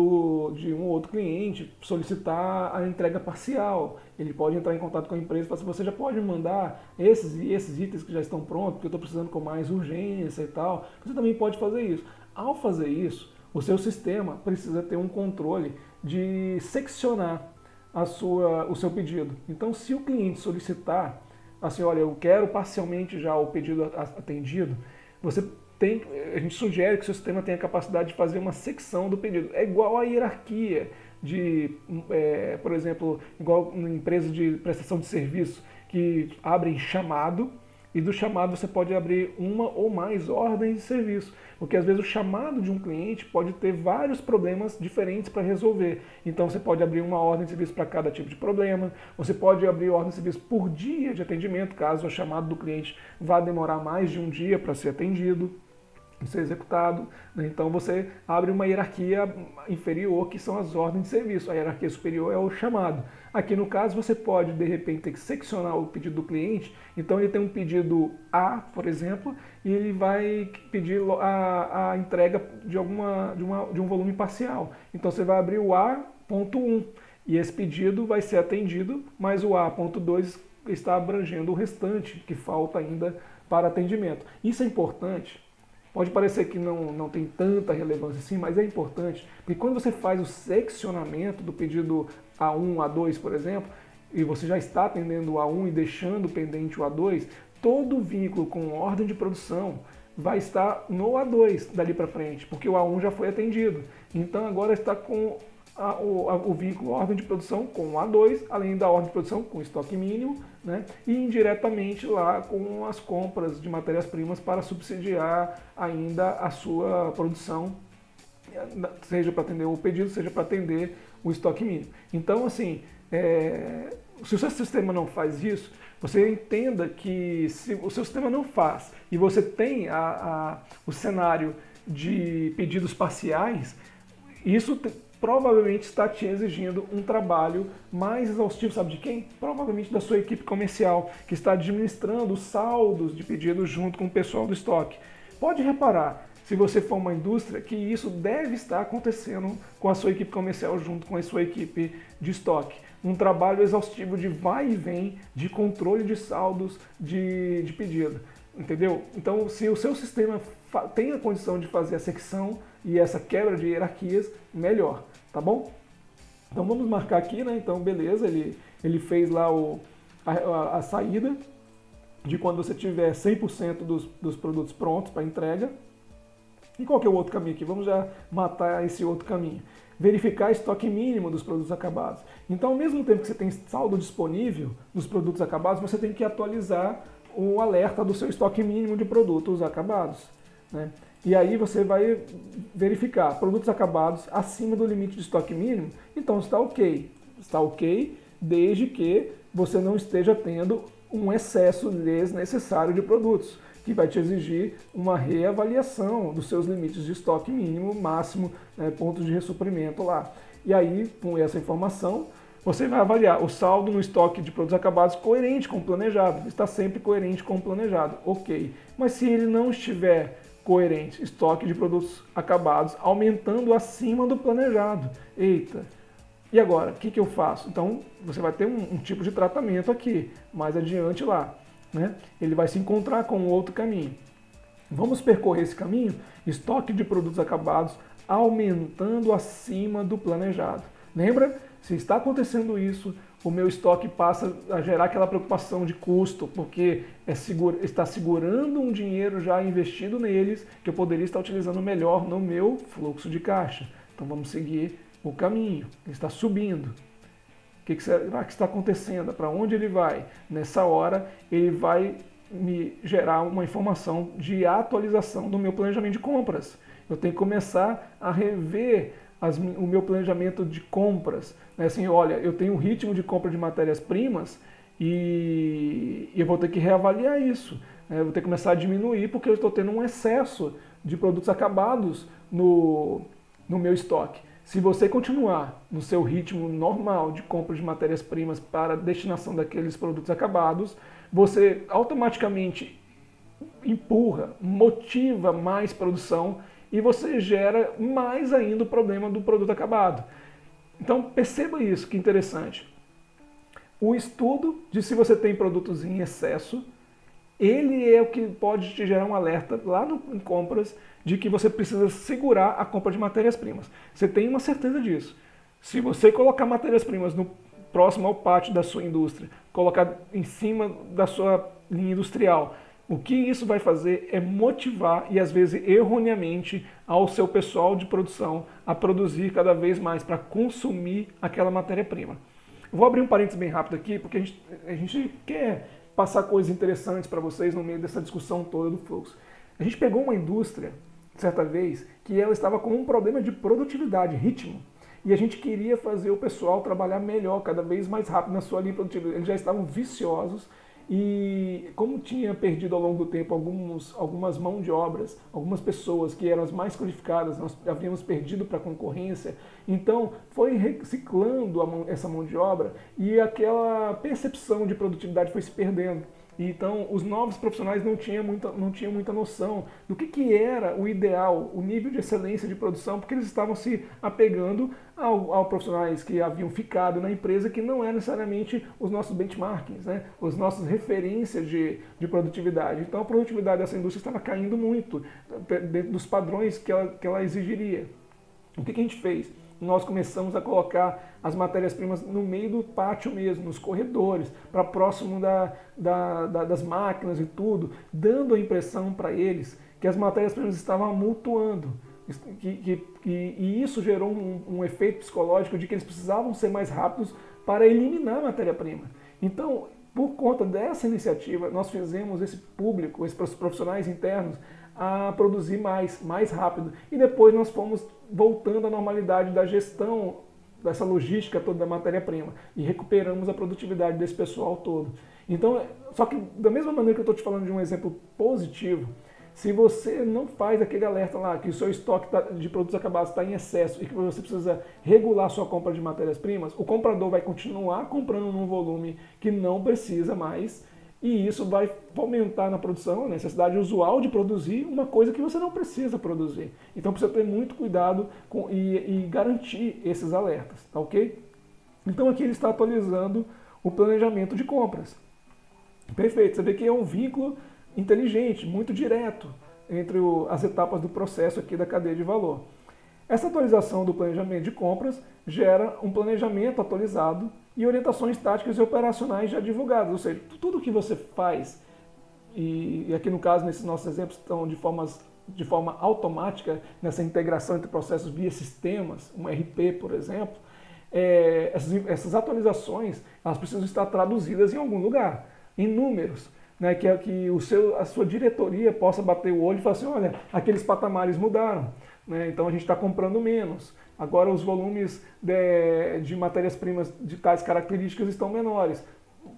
um ou outro cliente solicitar a entrega parcial. Ele pode entrar em contato com a empresa e falar assim, você já pode me mandar esses e esses itens que já estão prontos, porque eu estou precisando com mais urgência e tal. Você também pode fazer isso. Ao fazer isso, O seu sistema precisa ter um controle de seccionar o seu pedido. Então, se o cliente solicitar, assim, olha, eu quero parcialmente já o pedido atendido, a gente sugere que o seu sistema tenha a capacidade de fazer uma secção do pedido. É igual a hierarquia por exemplo, igual em empresas de prestação de serviço que abrem chamado, e do chamado você pode abrir uma ou mais ordens de serviço, porque às vezes o chamado de um cliente pode ter vários problemas diferentes para resolver. Então você pode abrir uma ordem de serviço para cada tipo de problema, você pode abrir ordem de serviço por dia de atendimento, caso o chamado do cliente vá demorar mais de um dia para ser atendido, ser executado, né? Então você abre uma hierarquia inferior, que são as ordens de serviço. A hierarquia superior é o chamado. Aqui no caso você pode de repente ter que seccionar o pedido do cliente. Então ele tem um pedido A, por exemplo, e ele vai pedir a entrega de um volume parcial. Então você vai abrir o A.1 e esse pedido vai ser atendido, mas o A.2 está abrangendo o restante que falta ainda para atendimento. Isso é importante. Pode parecer que não tem tanta relevância assim, mas é importante, porque quando você faz o seccionamento do pedido A1, A2, por exemplo, e você já está atendendo o A1 e deixando pendente o A2, todo vínculo com ordem de produção vai estar no A2 dali para frente, porque o A1 já foi atendido. Então agora está com o vínculo ordem de produção com o A2, além da ordem de produção com estoque mínimo, né? E indiretamente lá com as compras de matérias-primas para subsidiar ainda a sua produção, seja para atender o pedido, seja para atender o estoque mínimo. Então, assim, se o seu sistema não faz isso, você entenda que se o seu sistema não faz e você tem o cenário de pedidos parciais, isso provavelmente está te exigindo um trabalho mais exaustivo, sabe de quem? Provavelmente da sua equipe comercial, que está administrando os saldos de pedidos junto com o pessoal do estoque. Pode reparar, se você for uma indústria, que isso deve estar acontecendo com a sua equipe comercial junto com a sua equipe de estoque. Um trabalho exaustivo de vai e vem, de controle de saldos de pedido. Entendeu? Então, se o seu sistema tem a condição de fazer a secção e essa quebra de hierarquias, melhor, tá bom? Então vamos marcar aqui, né? Então, beleza, ele fez lá a saída de quando você tiver 100% dos produtos prontos para entrega. E qual que é o outro caminho aqui? Vamos já matar esse outro caminho. Verificar estoque mínimo dos produtos acabados. Então, ao mesmo tempo que você tem saldo disponível dos produtos acabados, você tem que atualizar o alerta do seu estoque mínimo de produtos acabados, né? E aí você vai verificar produtos acabados acima do limite de estoque mínimo, então está ok. Está ok desde que você não esteja tendo um excesso desnecessário de produtos, que vai te exigir uma reavaliação dos seus limites de estoque mínimo, máximo, né, pontos de ressuprimento lá. E aí, com essa informação, você vai avaliar o saldo no estoque de produtos acabados coerente com o planejado. Está sempre coerente com o planejado, ok. Mas se ele não estiver coerente, estoque de produtos acabados aumentando acima do planejado, eita, e agora, o que eu faço? Então, você vai ter um tipo de tratamento aqui, mais adiante lá, né? Ele vai se encontrar com um outro caminho. Vamos percorrer esse caminho, estoque de produtos acabados aumentando acima do planejado. Lembra? Se está acontecendo isso, o meu estoque passa a gerar aquela preocupação de custo, porque está segurando um dinheiro já investido neles, que eu poderia estar utilizando melhor no meu fluxo de caixa. Então vamos seguir o caminho, ele está subindo. O que será que está acontecendo? Para onde ele vai? Nessa hora, ele vai me gerar uma informação de atualização do meu planejamento de compras. Eu tenho que começar a rever o meu planejamento de compras. Assim, olha, eu tenho um ritmo de compra de matérias-primas e eu vou ter que reavaliar isso. Eu vou ter que começar a diminuir porque eu estou tendo um excesso de produtos acabados no meu estoque. Se você continuar no seu ritmo normal de compra de matérias-primas para a destinação daqueles produtos acabados, você automaticamente empurra, motiva mais produção e você gera mais ainda o problema do produto acabado. Então perceba isso, que interessante. O estudo de se você tem produtos em excesso ele é o que pode te gerar um alerta lá em compras de que você precisa segurar a compra de matérias-primas. Você tem uma certeza disso. Se você colocar matérias-primas no próximo ao pátio da sua indústria, colocar em cima da sua linha industrial, o que isso vai fazer é motivar, e às vezes erroneamente, ao seu pessoal de produção a produzir cada vez mais para consumir aquela matéria-prima. Vou abrir um parênteses bem rápido aqui, porque a gente quer passar coisas interessantes para vocês no meio dessa discussão toda do fluxo. A gente pegou uma indústria, certa vez, que ela estava com um problema de produtividade, ritmo. E a gente queria fazer o pessoal trabalhar melhor, cada vez mais rápido na sua linha produtiva. Eles já estavam viciosos e, como tinha perdido ao longo do tempo algumas mãos de obras, algumas pessoas que eram as mais qualificadas, nós havíamos perdido para a concorrência, então foi reciclando essa mão de obra e aquela percepção de produtividade foi se perdendo. Então, os novos profissionais não tinham muita noção do que era o ideal, o nível de excelência de produção, porque eles estavam se apegando a profissionais que haviam ficado na empresa, que não eram necessariamente os nossos benchmarkings, né? As nossas referências de produtividade. Então, a produtividade dessa indústria estava caindo muito dentro dos padrões que ela exigiria. O que a gente fez? Nós começamos a colocar as matérias-primas no meio do pátio mesmo, nos corredores, para próximo das máquinas e tudo, dando a impressão para eles que as matérias-primas estavam amultuando. E isso gerou um efeito psicológico de que eles precisavam ser mais rápidos para eliminar a matéria-prima. Então, por conta dessa iniciativa, nós fizemos esse público, esses profissionais internos, a produzir mais rápido. E depois nós fomos voltando à normalidade da gestão dessa logística toda da matéria-prima e recuperamos a produtividade desse pessoal todo. Então, só que da mesma maneira que eu estou te falando de um exemplo positivo, se você não faz aquele alerta lá que o seu estoque de produtos acabados está em excesso e que você precisa regular sua compra de matérias-primas, o comprador vai continuar comprando num volume que não precisa mais, e isso vai fomentar na produção a necessidade usual de produzir uma coisa que você não precisa produzir. Então precisa ter muito cuidado e garantir esses alertas, tá ok? Então aqui ele está atualizando o planejamento de compras. Perfeito, você vê que é um vínculo inteligente, muito direto entre as etapas do processo aqui da cadeia de valor. Essa atualização do planejamento de compras gera um planejamento atualizado e orientações táticas e operacionais já divulgadas, ou seja, tudo que você faz, e aqui no caso, nesses nossos exemplos, estão de forma automática, nessa integração entre processos via sistemas, um RP, por exemplo, essas atualizações elas precisam estar traduzidas em algum lugar, em números, né, que a sua diretoria possa bater o olho e falar assim, olha, aqueles patamares mudaram, né, então a gente está comprando menos. Agora os volumes de matérias-primas de tais características estão menores.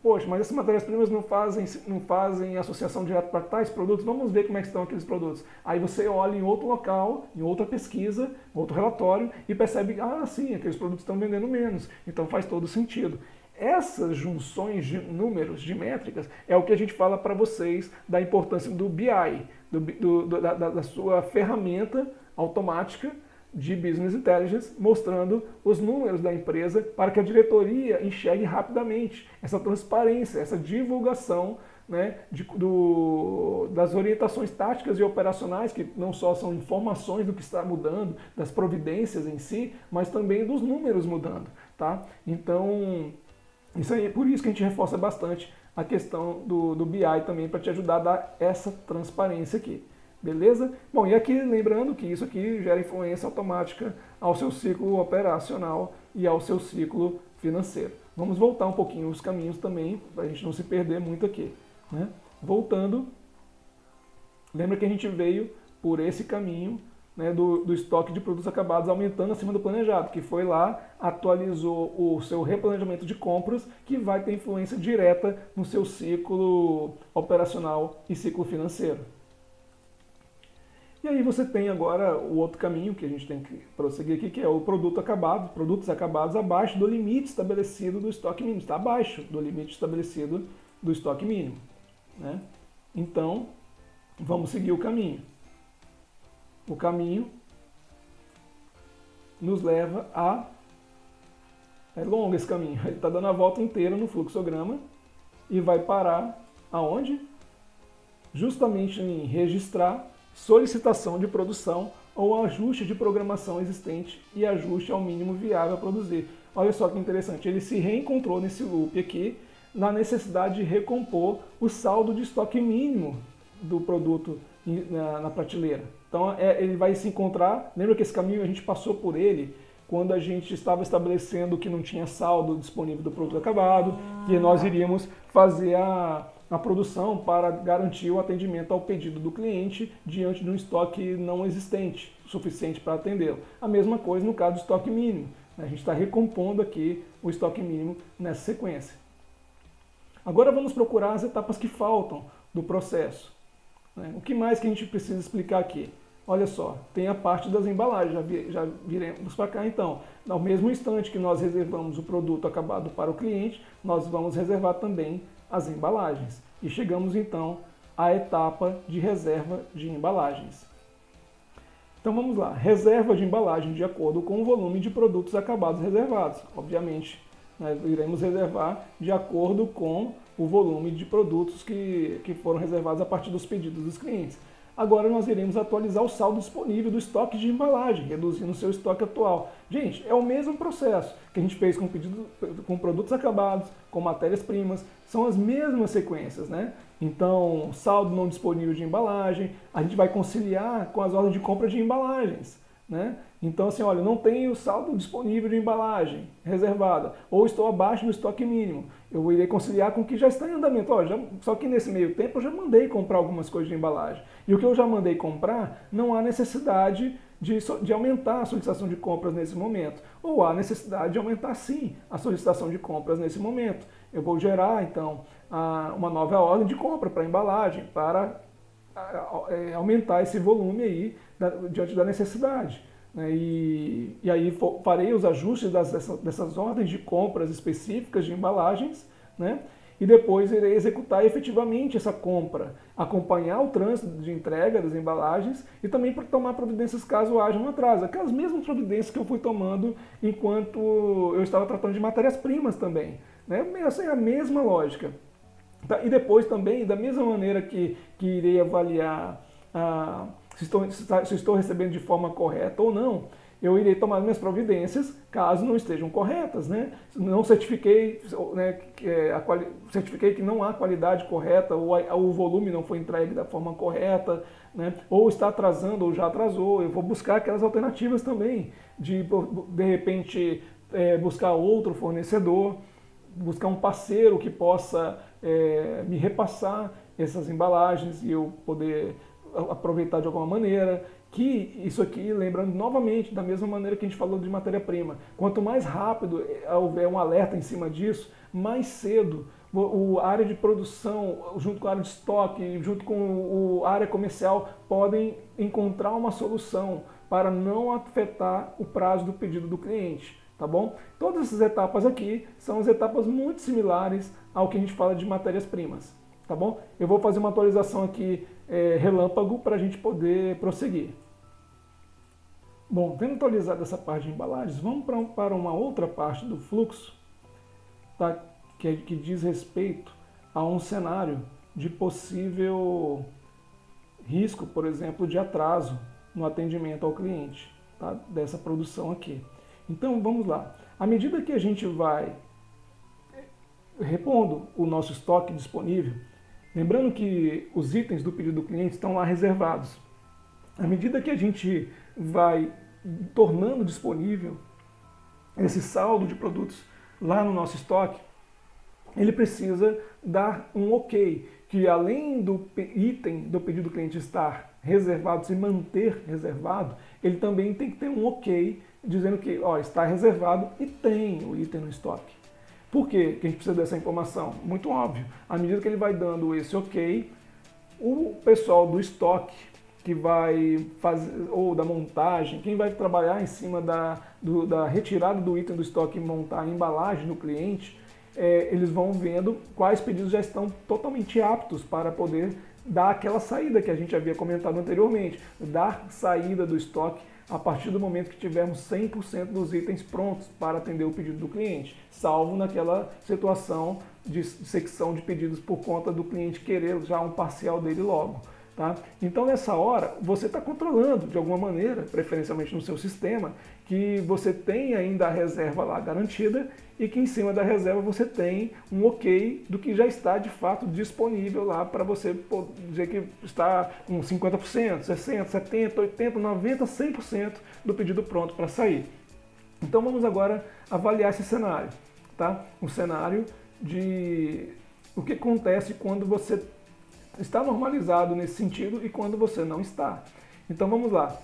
Poxa, mas essas matérias-primas não fazem associação direta para tais produtos, vamos ver como é que estão aqueles produtos. Aí você olha em outro local, em outra pesquisa, outro relatório, e percebe, sim, aqueles produtos estão vendendo menos. Então faz todo sentido. Essas junções de números, de métricas, é o que a gente fala para vocês da importância do BI, da sua ferramenta automática de Business Intelligence, mostrando os números da empresa para que a diretoria enxergue rapidamente essa transparência, essa divulgação, né, das orientações táticas e operacionais, que não só são informações do que está mudando, das providências em si, mas também dos números mudando. Tá? Então, isso aí, por isso que a gente reforça bastante a questão do BI também, para te ajudar a dar essa transparência aqui. Beleza? Bom, e aqui lembrando que isso aqui gera influência automática ao seu ciclo operacional e ao seu ciclo financeiro. Vamos voltar um pouquinho os caminhos também, para a gente não se perder muito aqui. Né? Voltando, lembra que a gente veio por esse caminho, né, do estoque de produtos acabados aumentando acima do planejado, que foi lá, atualizou o seu replanejamento de compras, que vai ter influência direta no seu ciclo operacional e ciclo financeiro. E aí você tem agora o outro caminho que a gente tem que prosseguir aqui, que é o produtos acabados abaixo do limite estabelecido do estoque mínimo. Está abaixo do limite estabelecido do estoque mínimo. Né? Então, vamos seguir o caminho. O caminho nos leva a... É longo esse caminho, ele está dando a volta inteira no fluxograma e vai parar aonde? justamente em registrar solicitação de produção ou ajuste de programação existente e ajuste ao mínimo viável a produzir. Olha só que interessante, ele se reencontrou nesse loop aqui, na necessidade de recompor o saldo de estoque mínimo do produto na prateleira. Então ele vai se encontrar, lembra que esse caminho a gente passou por ele quando a gente estava estabelecendo que não tinha saldo disponível do produto acabado, que nós iríamos fazer a produção para garantir o atendimento ao pedido do cliente diante de um estoque não existente, suficiente para atendê-lo. A mesma coisa no caso do estoque mínimo. A gente está recompondo aqui o estoque mínimo nessa sequência. Agora vamos procurar as etapas que faltam do processo. O que mais que a gente precisa explicar aqui? Olha só, tem a parte das embalagens, já viremos para cá então. Ao mesmo instante que nós reservamos o produto acabado para o cliente, nós vamos reservar também as embalagens. E chegamos então à etapa de reserva de embalagens. Então vamos lá, reserva de embalagem de acordo com o volume de produtos acabados reservados. Obviamente, nós iremos reservar de acordo com o volume de produtos que foram reservados a partir dos pedidos dos clientes. Agora nós iremos atualizar o saldo disponível do estoque de embalagem, reduzindo o seu estoque atual. Gente, é o mesmo processo que a gente fez com produtos acabados, com matérias-primas, são as mesmas sequências, né? Então, saldo não disponível de embalagem, a gente vai conciliar com as ordens de compra de embalagens, né? Então, assim, olha, não tenho saldo disponível de embalagem reservada, ou estou abaixo do estoque mínimo. Eu irei conciliar com o que já está em andamento. Só que nesse meio tempo eu já mandei comprar algumas coisas de embalagem. E o que eu já mandei comprar, não há necessidade de aumentar a solicitação de compras nesse momento. Ou há necessidade de aumentar, sim, a solicitação de compras nesse momento. Eu vou gerar, então, uma nova ordem de compra para embalagem, para aumentar esse volume aí diante da necessidade. E aí farei os ajustes dessas ordens de compras específicas de embalagens, né? E depois irei executar efetivamente essa compra, acompanhar o trânsito de entrega das embalagens e também para tomar providências caso haja um atraso. Aquelas mesmas providências que eu fui tomando enquanto eu estava tratando de matérias-primas também, né? Essa é a mesma lógica. Tá? E depois também, da mesma maneira que irei avaliar se estou recebendo de forma correta ou não, eu irei tomar minhas providências caso não estejam corretas, né? Não certifiquei, né, certifiquei que não há qualidade correta, ou o volume não foi entregue da forma correta, né? Ou está atrasando ou já atrasou. Eu vou buscar aquelas alternativas também, de repente buscar outro fornecedor, buscar um parceiro que possa me repassar essas embalagens e eu poder aproveitar de alguma maneira. Que isso aqui, lembrando novamente, da mesma maneira que a gente falou de matéria-prima, quanto mais rápido houver um alerta em cima disso, mais cedo a área de produção, junto com a área de estoque, junto com a área comercial, podem encontrar uma solução para não afetar o prazo do pedido do cliente, tá bom? Todas essas etapas aqui são as etapas muito similares ao que a gente fala de matérias-primas, tá bom? Eu vou fazer uma atualização aqui relâmpago para a gente poder prosseguir. Bom, tendo atualizado essa parte de embalagens, vamos para uma outra parte do fluxo, tá? que diz respeito a um cenário de possível risco, por exemplo, de atraso no atendimento ao cliente, tá? Dessa produção aqui. Então vamos lá. À medida que a gente vai repondo o nosso estoque disponível, lembrando que os itens do pedido do cliente estão lá reservados. À medida que a gente vai tornando disponível esse saldo de produtos lá no nosso estoque, ele precisa dar um ok, que além do item do pedido do cliente estar reservado, se manter reservado, ele também tem que ter um ok dizendo que está reservado e tem o item no estoque. Por quê que a gente precisa dessa informação? Muito óbvio. À medida que ele vai dando esse ok, o pessoal do estoque que vai fazer, ou da montagem, quem vai trabalhar em cima da retirada do item do estoque e montar a embalagem do cliente, eles vão vendo quais pedidos já estão totalmente aptos para poder dar aquela saída que a gente havia comentado anteriormente, dar saída do estoque a partir do momento que tivermos 100% dos itens prontos para atender o pedido do cliente, salvo naquela situação de secção de pedidos por conta do cliente querer já um parcial dele logo. Tá? Então, nessa hora, você está controlando de alguma maneira, preferencialmente no seu sistema, que você tem ainda a reserva lá garantida e que em cima da reserva você tem um ok do que já está de fato disponível lá para você dizer que está com 50%, 60%, 70%, 80%, 90%, 100% do pedido pronto para sair. Então vamos agora avaliar esse cenário. Tá? Um cenário de o que acontece quando você está normalizado nesse sentido e quando você não está. Então vamos lá.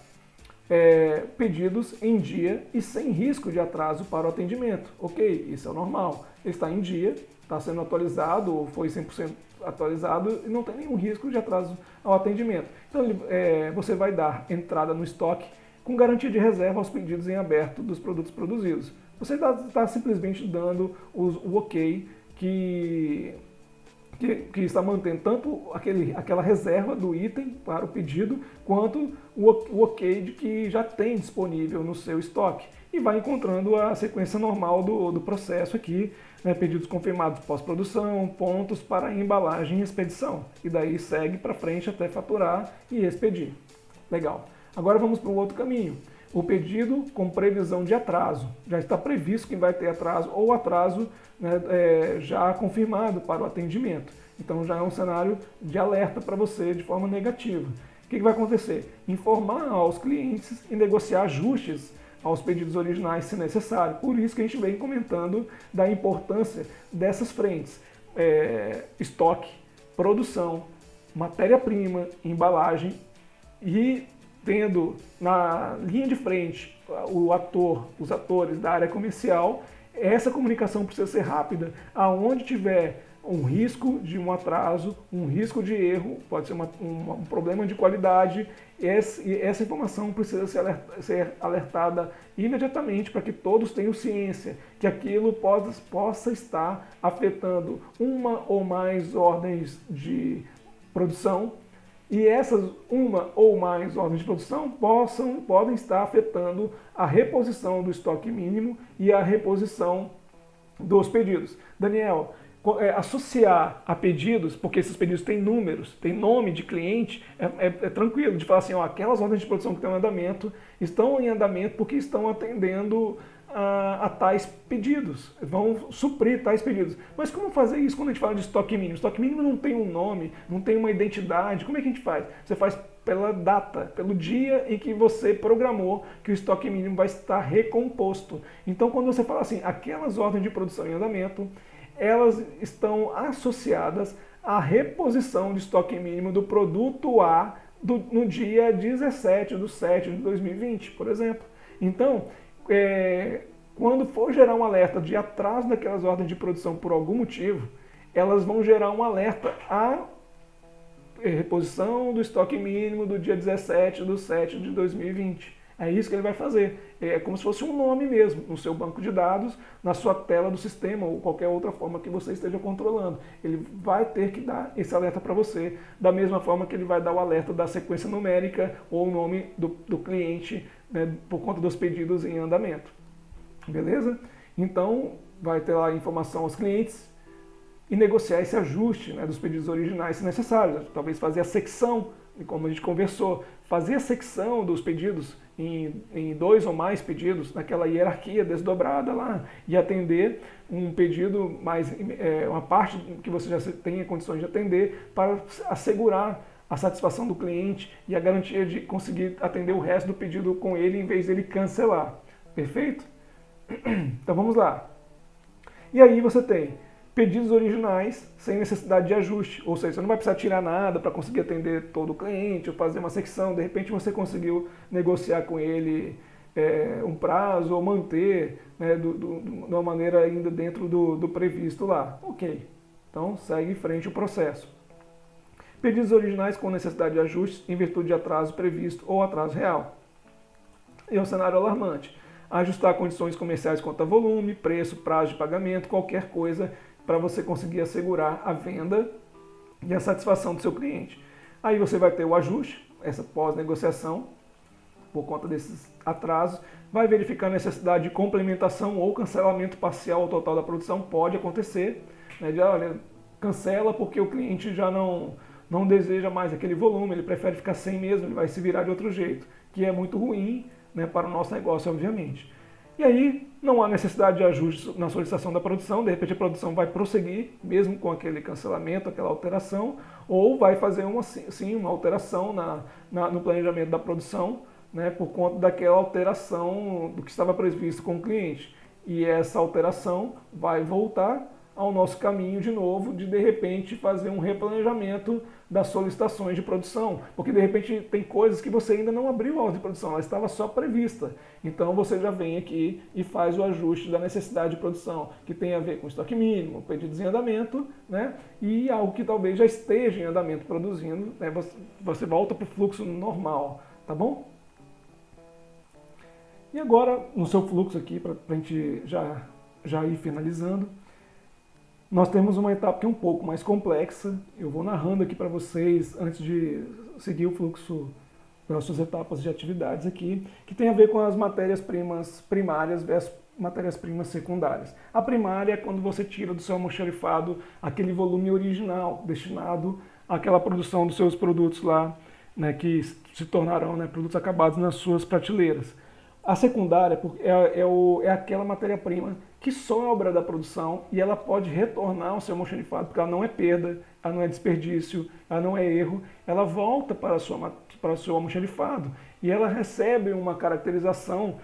Pedidos em dia e sem risco de atraso para o atendimento. Ok, isso é o normal. Ele está em dia, está sendo atualizado ou foi 100% atualizado e não tem nenhum risco de atraso ao atendimento. Então você vai dar entrada no estoque com garantia de reserva aos pedidos em aberto dos produtos produzidos. Você está simplesmente dando o ok que está mantendo tanto aquela reserva do item para o pedido, quanto o ok de que já tem disponível no seu estoque. E vai encontrando a sequência normal do processo aqui, né, pedidos confirmados pós-produção, pontos para embalagem e expedição. E daí segue para frente até faturar e expedir. Legal. Agora vamos para o outro caminho. O pedido com previsão de atraso. Já está previsto que vai ter atraso ou atraso, né, já confirmado para o atendimento. Então já é um cenário de alerta para você de forma negativa. O que vai acontecer? Informar aos clientes e negociar ajustes aos pedidos originais se necessário. Por isso que a gente vem comentando da importância dessas frentes. Estoque, produção, matéria-prima, embalagem e tendo na linha de frente os atores da área comercial. Essa comunicação precisa ser rápida. Aonde tiver um risco de um atraso, um risco de erro, pode ser um problema de qualidade, essa informação precisa ser alertada imediatamente para que todos tenham ciência que aquilo possa estar afetando uma ou mais ordens de produção, e essas uma ou mais ordens de produção podem estar afetando a reposição do estoque mínimo e a reposição dos pedidos. Daniel, associar a pedidos, porque esses pedidos têm números, têm nome de cliente, é tranquilo de falar assim, aquelas ordens de produção que estão em andamento porque estão atendendo a tais pedidos, vão suprir tais pedidos. Mas como fazer isso quando a gente fala de estoque mínimo? Estoque mínimo não tem um nome, não tem uma identidade. Como é que a gente faz? Você faz pela data, pelo dia em que você programou que o estoque mínimo vai estar recomposto. Então quando você fala assim, aquelas ordens de produção em andamento, elas estão associadas à reposição de estoque mínimo do produto A no dia 17/7/2020, por exemplo. Então, quando for gerar um alerta de atraso daquelas ordens de produção por algum motivo, elas vão gerar um alerta à reposição do estoque mínimo do dia 17/7/2020. É isso que ele vai fazer. É como se fosse um nome mesmo, no seu banco de dados, na sua tela do sistema ou qualquer outra forma que você esteja controlando. Ele vai ter que dar esse alerta para você, da mesma forma que ele vai dar o alerta da sequência numérica ou o nome do cliente, né, por conta dos pedidos em andamento. Beleza? Então, vai ter lá a informação aos clientes e negociar esse ajuste, né, dos pedidos originais se necessário. Talvez fazer a secção, como a gente conversou, fazer a secção dos pedidos em 2 ou mais pedidos, naquela hierarquia desdobrada lá, e atender um pedido uma parte que você já tenha condições de atender, para assegurar a satisfação do cliente e a garantia de conseguir atender o resto do pedido com ele em vez dele cancelar. Perfeito? Então vamos lá. E aí você tem pedidos originais sem necessidade de ajuste, ou seja, você não vai precisar tirar nada para conseguir atender todo o cliente ou fazer uma secção. De repente você conseguiu negociar com ele um prazo ou manter, né, de uma maneira ainda dentro do previsto lá. Ok, então segue em frente o processo. Pedidos originais com necessidade de ajustes em virtude de atraso previsto ou atraso real. E é um cenário alarmante. Ajustar condições comerciais quanto a volume, preço, prazo de pagamento, qualquer coisa para você conseguir assegurar a venda e a satisfação do seu cliente. Aí você vai ter o ajuste, essa pós-negociação, por conta desses atrasos, vai verificar a necessidade de complementação ou cancelamento parcial ou total da produção, pode acontecer, né, de, olha, cancela porque o cliente já não deseja mais aquele volume, ele prefere ficar sem mesmo, ele vai se virar de outro jeito, que é muito ruim, né, para o nosso negócio, obviamente. E aí não há necessidade de ajuste na solicitação da produção, de repente a produção vai prosseguir, mesmo com aquele cancelamento, aquela alteração, ou vai fazer uma alteração no planejamento da produção, né, por conta daquela alteração do que estava previsto com o cliente. E essa alteração vai voltar ao nosso caminho de novo, de repente fazer um replanejamento das solicitações de produção, porque de repente tem coisas que você ainda não abriu a ordem de produção, ela estava só prevista. Então você já vem aqui e faz o ajuste da necessidade de produção, que tem a ver com estoque mínimo, pedidos em andamento, né? E algo que talvez já esteja em andamento produzindo, né? Você volta para o fluxo normal, tá bom? E agora, no seu fluxo aqui, para a gente já ir finalizando, nós temos uma etapa que é um pouco mais complexa. Eu vou narrando aqui para vocês, antes de seguir o fluxo das suas etapas de atividades aqui, que tem a ver com as matérias-primas primárias versus matérias-primas secundárias. A primária é quando você tira do seu almoxarifado aquele volume original, destinado àquela produção dos seus produtos lá, né, que se tornarão, né, produtos acabados nas suas prateleiras. A secundária é aquela matéria-prima que sobra da produção e ela pode retornar ao seu almoxarifado, porque ela não é perda, ela não é desperdício, ela não é erro, ela volta para o seu almoxarifado e ela recebe uma caracterização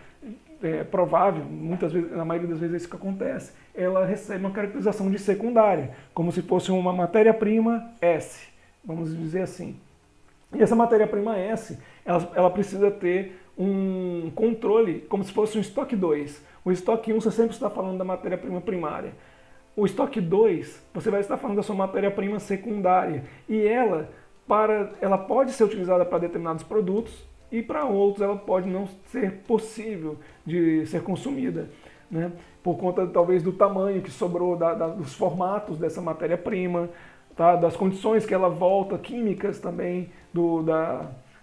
provável, muitas vezes, na maioria das vezes é isso que acontece, ela recebe uma caracterização de secundária, como se fosse uma matéria-prima S, vamos dizer assim. E essa matéria-prima S, ela precisa ter um controle, como se fosse um estoque 2. O estoque 1 você sempre está falando da matéria-prima primária. O estoque 2, você vai estar falando da sua matéria-prima secundária. E ela pode ser utilizada para determinados produtos e para outros ela pode não ser possível de ser consumida, né? Por conta talvez do tamanho que sobrou, dos formatos dessa matéria-prima, tá? Das condições que ela volta, químicas também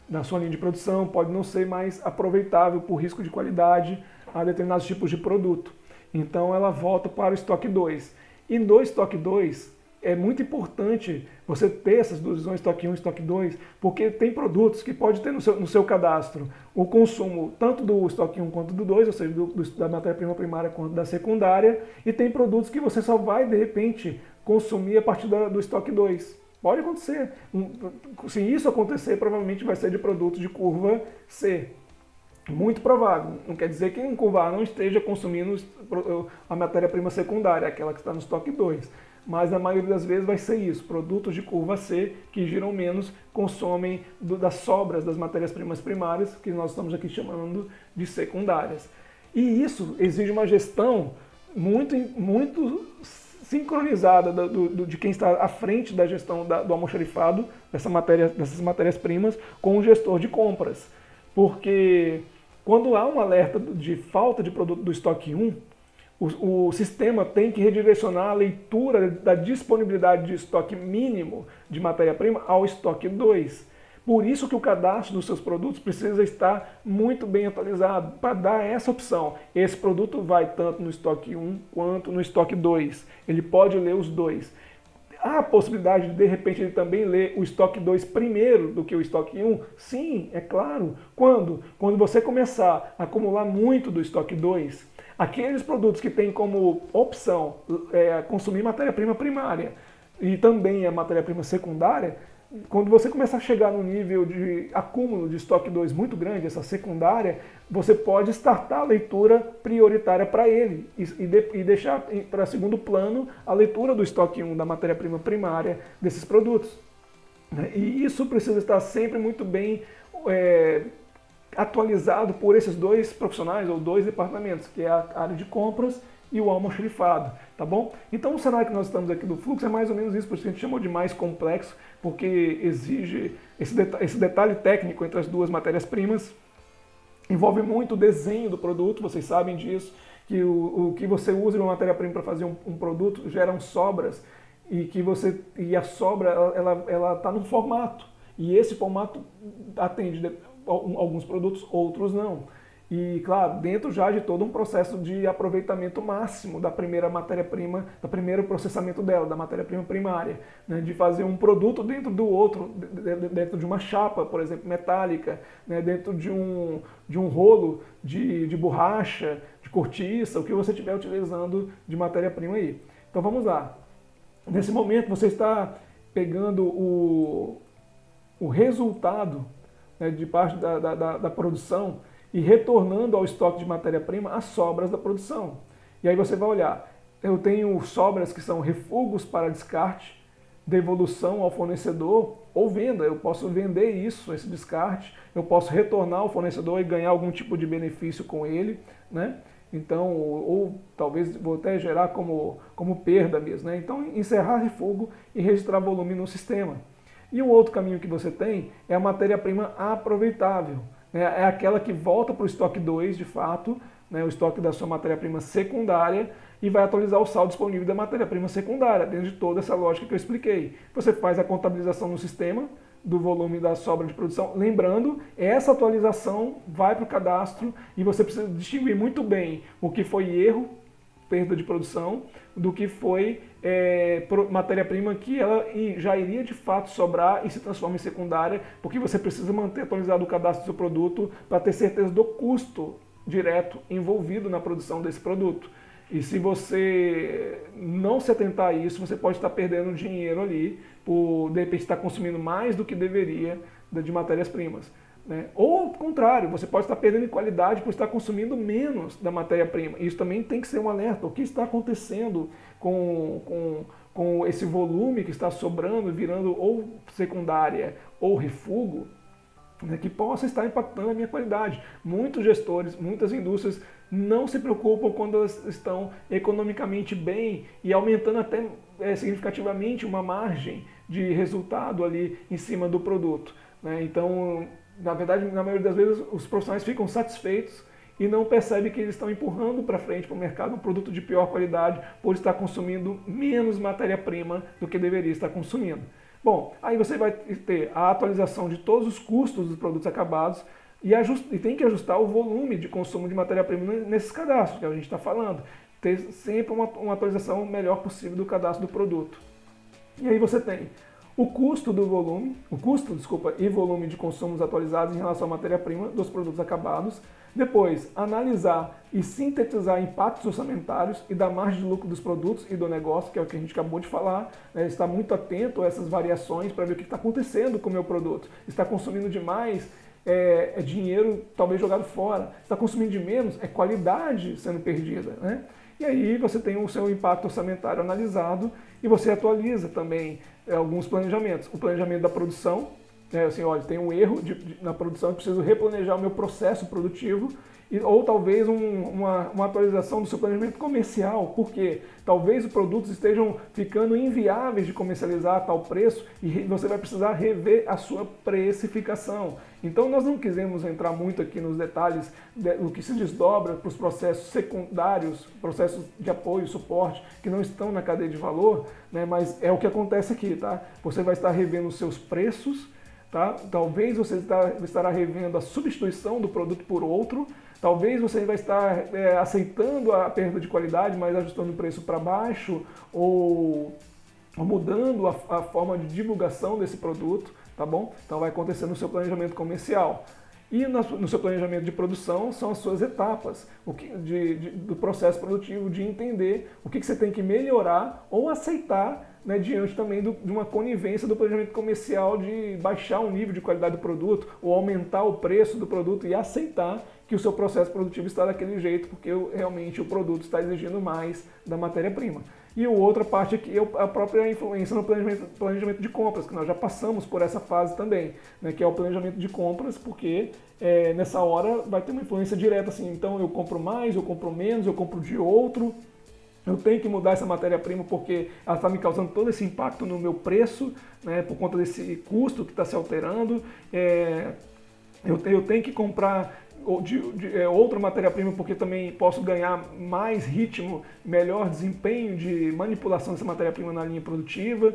da sua linha de produção, pode não ser mais aproveitável por risco de qualidade a determinados tipos de produto. Então ela volta para o estoque 2. E no estoque 2 é muito importante você ter essas duas visões, estoque 1 e estoque 2, porque tem produtos que pode ter no seu cadastro o consumo tanto do estoque 1 quanto do 2, ou seja, da matéria-prima primária quanto da secundária, e tem produtos que você só vai, de repente, consumir a partir do estoque 2. Pode acontecer. Se isso acontecer, provavelmente vai ser de produtos de curva C. Muito provável. Não quer dizer que um curva A não esteja consumindo a matéria-prima secundária, aquela que está no estoque 2. Mas na maioria das vezes vai ser isso. Produtos de curva C, que giram menos, consomem das sobras das matérias-primas primárias, que nós estamos aqui chamando de secundárias. E isso exige uma gestão muito sincronizada de quem está à frente da gestão do almoxarifado, dessas matérias-primas, com o gestor de compras. Porque quando há um alerta de falta de produto do estoque 1, o sistema tem que redirecionar a leitura da disponibilidade de estoque mínimo de matéria-prima ao estoque 2. Por isso que o cadastro dos seus produtos precisa estar muito bem atualizado, para dar essa opção. Esse produto vai tanto no estoque 1 quanto no estoque 2. Ele pode ler os dois. Há a possibilidade de repente, ele também ler o estoque 2 primeiro do que o estoque 1? Sim, é claro. Quando? Quando você começar a acumular muito do estoque 2, aqueles produtos que têm como opção consumir matéria-prima primária e também a matéria-prima secundária, quando você começar a chegar no nível de acúmulo de estoque 2 muito grande, essa secundária, você pode startar a leitura prioritária para ele e deixar para segundo plano a leitura do estoque 1 da matéria-prima primária desses produtos. E isso precisa estar sempre muito bem atualizado por esses dois profissionais ou dois departamentos, que é a área de compras e o almoxarifado, tá bom? Então o cenário que nós estamos aqui do fluxo é mais ou menos isso, por isso que a gente chamou de mais complexo, porque exige esse detalhe técnico entre as duas matérias-primas, envolve muito o desenho do produto, vocês sabem disso, que o que você usa de uma matéria-prima para fazer um produto geram sobras, e a sobra ela está num formato, e esse formato atende alguns produtos, outros não. E, claro, dentro já de todo um processo de aproveitamento máximo da primeira matéria-prima, do primeiro processamento dela, da matéria-prima primária, né, de fazer um produto dentro do outro, dentro de uma chapa, por exemplo, metálica, né, dentro de um rolo de borracha, de cortiça, o que você estiver utilizando de matéria-prima aí. Então vamos lá. Nesse momento você está pegando o resultado, né, de parte da produção e retornando ao estoque de matéria-prima as sobras da produção. E aí você vai olhar, eu tenho sobras que são refugos para descarte, devolução ao fornecedor ou venda. Eu posso vender isso, esse descarte, eu posso retornar ao fornecedor e ganhar algum tipo de benefício com ele, né? Então, ou talvez vou até gerar como perda mesmo, né? Então, encerrar refugo e registrar volume no sistema. E o outro caminho que você tem é a matéria-prima aproveitável. É aquela que volta para o estoque 2, de fato, né, o estoque da sua matéria-prima secundária, e vai atualizar o saldo disponível da matéria-prima secundária, dentro de toda essa lógica que eu expliquei. Você faz a contabilização no sistema do volume da sobra de produção. Lembrando, essa atualização vai para o cadastro e você precisa distinguir muito bem o que foi erro, perda de produção, do que foi matéria-prima que ela já iria de fato sobrar e se transforma em secundária, porque você precisa manter atualizado o cadastro do seu produto para ter certeza do custo direto envolvido na produção desse produto. E se você não se atentar a isso, você pode estar perdendo dinheiro ali, por de repente estar consumindo mais do que deveria de matérias-primas. Né? Ou ao contrário, você pode estar perdendo em qualidade por estar consumindo menos da matéria-prima. Isso também tem que ser um alerta. O que está acontecendo com esse volume que está sobrando, virando ou secundária ou refúgio, né, que possa estar impactando a minha qualidade. Muitos gestores, muitas indústrias não se preocupam quando elas estão economicamente bem e aumentando até significativamente uma margem de resultado ali em cima do produto. Né? Então, na verdade, na maioria das vezes, os profissionais ficam satisfeitos e não percebem que eles estão empurrando para frente para o mercado um produto de pior qualidade por estar consumindo menos matéria-prima do que deveria estar consumindo. Bom, aí você vai ter a atualização de todos os custos dos produtos acabados e tem que ajustar o volume de consumo de matéria-prima nesses cadastros que a gente está falando. Ter sempre uma atualização melhor possível do cadastro do produto. E aí você tem o custo e volume de consumos atualizados em relação à matéria-prima dos produtos acabados. Depois, analisar e sintetizar impactos orçamentários e da margem de lucro dos produtos e do negócio, que é o que a gente acabou de falar. Né? Estar muito atento a essas variações para ver o que está acontecendo com o meu produto. Está consumindo demais, é dinheiro talvez jogado fora. Está consumindo de menos, é qualidade sendo perdida. Né? E aí você tem o seu impacto orçamentário analisado e você atualiza também alguns planejamentos. O planejamento da produção, assim, olha, tem um erro na produção, eu preciso replanejar o meu processo produtivo, ou talvez uma atualização do seu planejamento comercial, porque talvez os produtos estejam ficando inviáveis de comercializar a tal preço e você vai precisar rever a sua precificação. Então nós não quisemos entrar muito aqui nos detalhes do que se desdobra para os processos secundários, processos de apoio e suporte que não estão na cadeia de valor, né, mas é o que acontece aqui, tá? Você vai estar revendo os seus preços, tá? Talvez você estará revendo a substituição do produto por outro. Talvez você vai estar aceitando a perda de qualidade, mas ajustando o preço para baixo ou mudando a forma de divulgação desse produto, tá bom? Então vai acontecer no seu planejamento comercial. E no seu planejamento de produção são as suas etapas do processo produtivo, de entender o que você tem que melhorar ou aceitar, né, diante também de uma conivência do planejamento comercial de baixar o nível de qualidade do produto ou aumentar o preço do produto e aceitar que o seu processo produtivo está daquele jeito porque realmente o produto está exigindo mais da matéria-prima. E a outra parte aqui é a própria influência no planejamento de compras, que nós já passamos por essa fase também, né, que é o planejamento de compras, porque nessa hora vai ter uma influência direta, assim, então eu compro mais, eu compro menos, eu compro de outro, eu tenho que mudar essa matéria-prima porque ela está me causando todo esse impacto no meu preço, né, por conta desse custo que está se alterando, eu tenho que comprar outra matéria-prima porque também posso ganhar mais ritmo, melhor desempenho de manipulação dessa matéria-prima na linha produtiva.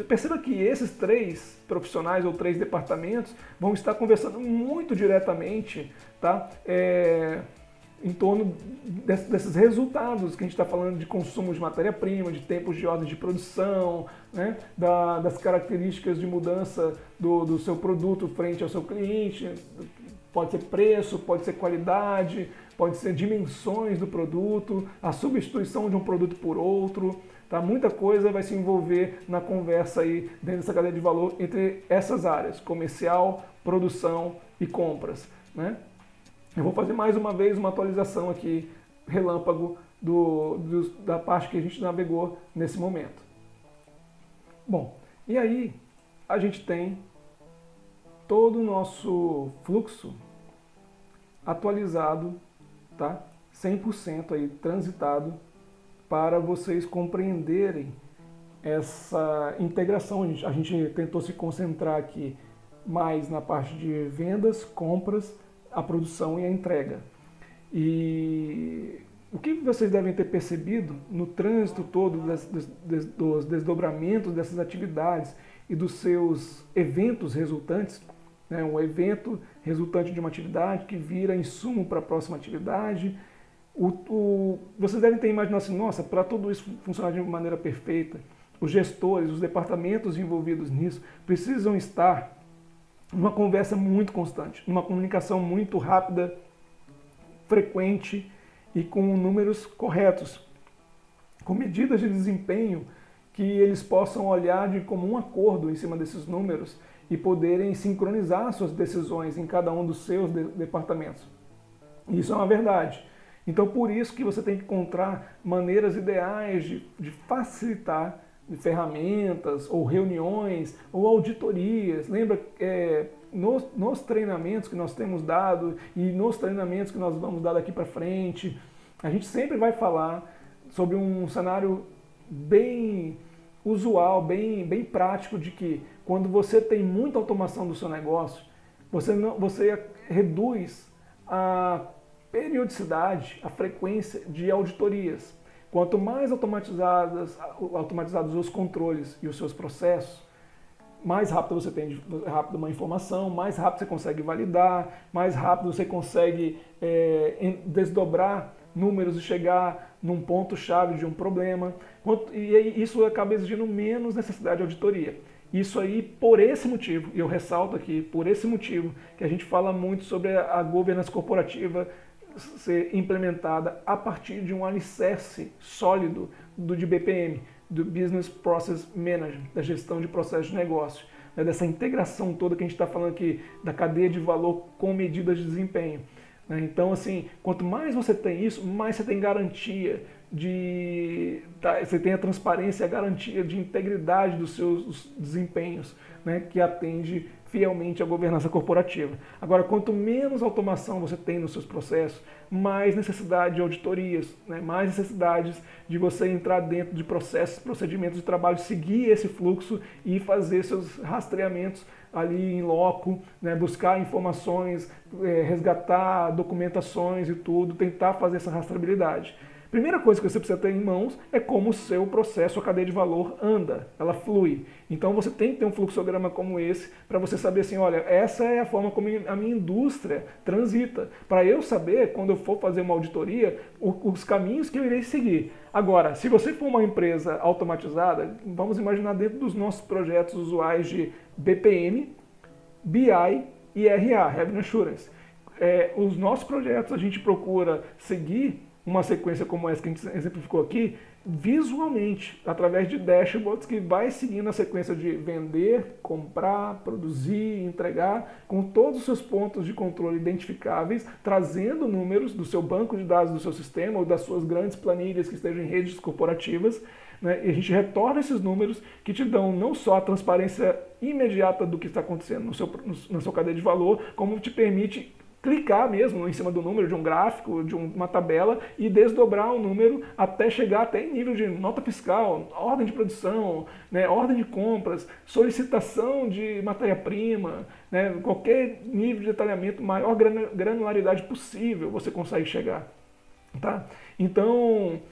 Perceba que esses 3 profissionais ou 3 departamentos vão estar conversando muito diretamente, tá? Em torno desses resultados que a gente está falando de consumo de matéria-prima, de tempos de ordem de produção, né? Das características de mudança do seu produto frente ao seu cliente. Pode ser preço, pode ser qualidade, pode ser dimensões do produto, a substituição de um produto por outro. Tá? Muita coisa vai se envolver na conversa aí dentro dessa cadeia de valor entre essas áreas, comercial, produção e compras, né? Eu vou fazer mais uma vez uma atualização aqui, relâmpago, da parte que a gente navegou nesse momento. Bom, e aí a gente tem todo o nosso fluxo atualizado, tá? 100% aí transitado, para vocês compreenderem essa integração. A gente tentou se concentrar aqui mais na parte de vendas, compras, a produção e a entrega. E o que vocês devem ter percebido no trânsito todo dos desdobramentos dessas atividades e dos seus eventos resultantes, né? Um evento resultante de uma atividade que vira insumo para a próxima atividade. Vocês devem ter imaginado assim, nossa, para tudo isso funcionar de maneira perfeita, os gestores, os departamentos envolvidos nisso precisam estar numa conversa muito constante, numa comunicação muito rápida, frequente e com números corretos, com medidas de desempenho que eles possam olhar de comum acordo em cima desses números e poderem sincronizar suas decisões em cada um dos seus departamentos. Isso é uma verdade. Então, por isso que você tem que encontrar maneiras ideais de facilitar ferramentas, ou reuniões, ou auditorias. Lembra, nos treinamentos que nós temos dado e nos treinamentos que nós vamos dar daqui para frente, a gente sempre vai falar sobre um cenário bem usual, bem prático, de que quando você tem muita automação do seu negócio, você reduz a periodicidade, a frequência de auditorias. Quanto mais automatizados os controles e os seus processos, mais rápido você tem uma informação, mais rápido você consegue validar, mais rápido você consegue desdobrar números e chegar num ponto-chave de um problema. E isso acaba exigindo menos necessidade de auditoria. Isso aí, por esse motivo, e eu ressalto aqui, por esse motivo, que a gente fala muito sobre a governança corporativa ser implementada a partir de um alicerce sólido de BPM, do Business Process Management, da gestão de processos de negócio, né, dessa integração toda que a gente está falando aqui, da cadeia de valor com medidas de desempenho. Né? Então, assim, quanto mais você tem isso, mais você tem garantia você tem a transparência e a garantia de integridade dos seus desempenhos, né, que atende fielmente à governança corporativa. Agora, quanto menos automação você tem nos seus processos, mais necessidade de auditorias, né, mais necessidades de você entrar dentro de processos, procedimentos de trabalho, seguir esse fluxo e fazer seus rastreamentos ali em loco, né, buscar informações, resgatar documentações e tudo, tentar fazer essa rastreabilidade. Primeira coisa que você precisa ter em mãos é como o seu processo, a cadeia de valor anda, ela flui. Então você tem que ter um fluxograma como esse para você saber assim, olha, essa é a forma como a minha indústria transita. Para eu saber, quando eu for fazer uma auditoria, os caminhos que eu irei seguir. Agora, se você for uma empresa automatizada, vamos imaginar dentro dos nossos projetos usuais de BPM, BI e RA, Revenue Assurance. Os nossos projetos a gente procura seguir uma sequência como essa que a gente exemplificou aqui, visualmente, através de dashboards que vai seguindo a sequência de vender, comprar, produzir, entregar, com todos os seus pontos de controle identificáveis, trazendo números do seu banco de dados do seu sistema ou das suas grandes planilhas que estejam em redes corporativas, né? E a gente retorna esses números que te dão não só a transparência imediata do que está acontecendo na sua cadeia de valor, como te permite clicar mesmo em cima do número de um gráfico, de uma tabela e desdobrar o número até chegar até em nível de nota fiscal, ordem de produção, né, ordem de compras, solicitação de matéria-prima, né, qualquer nível de detalhamento, maior granularidade possível você consegue chegar. Tá? Então,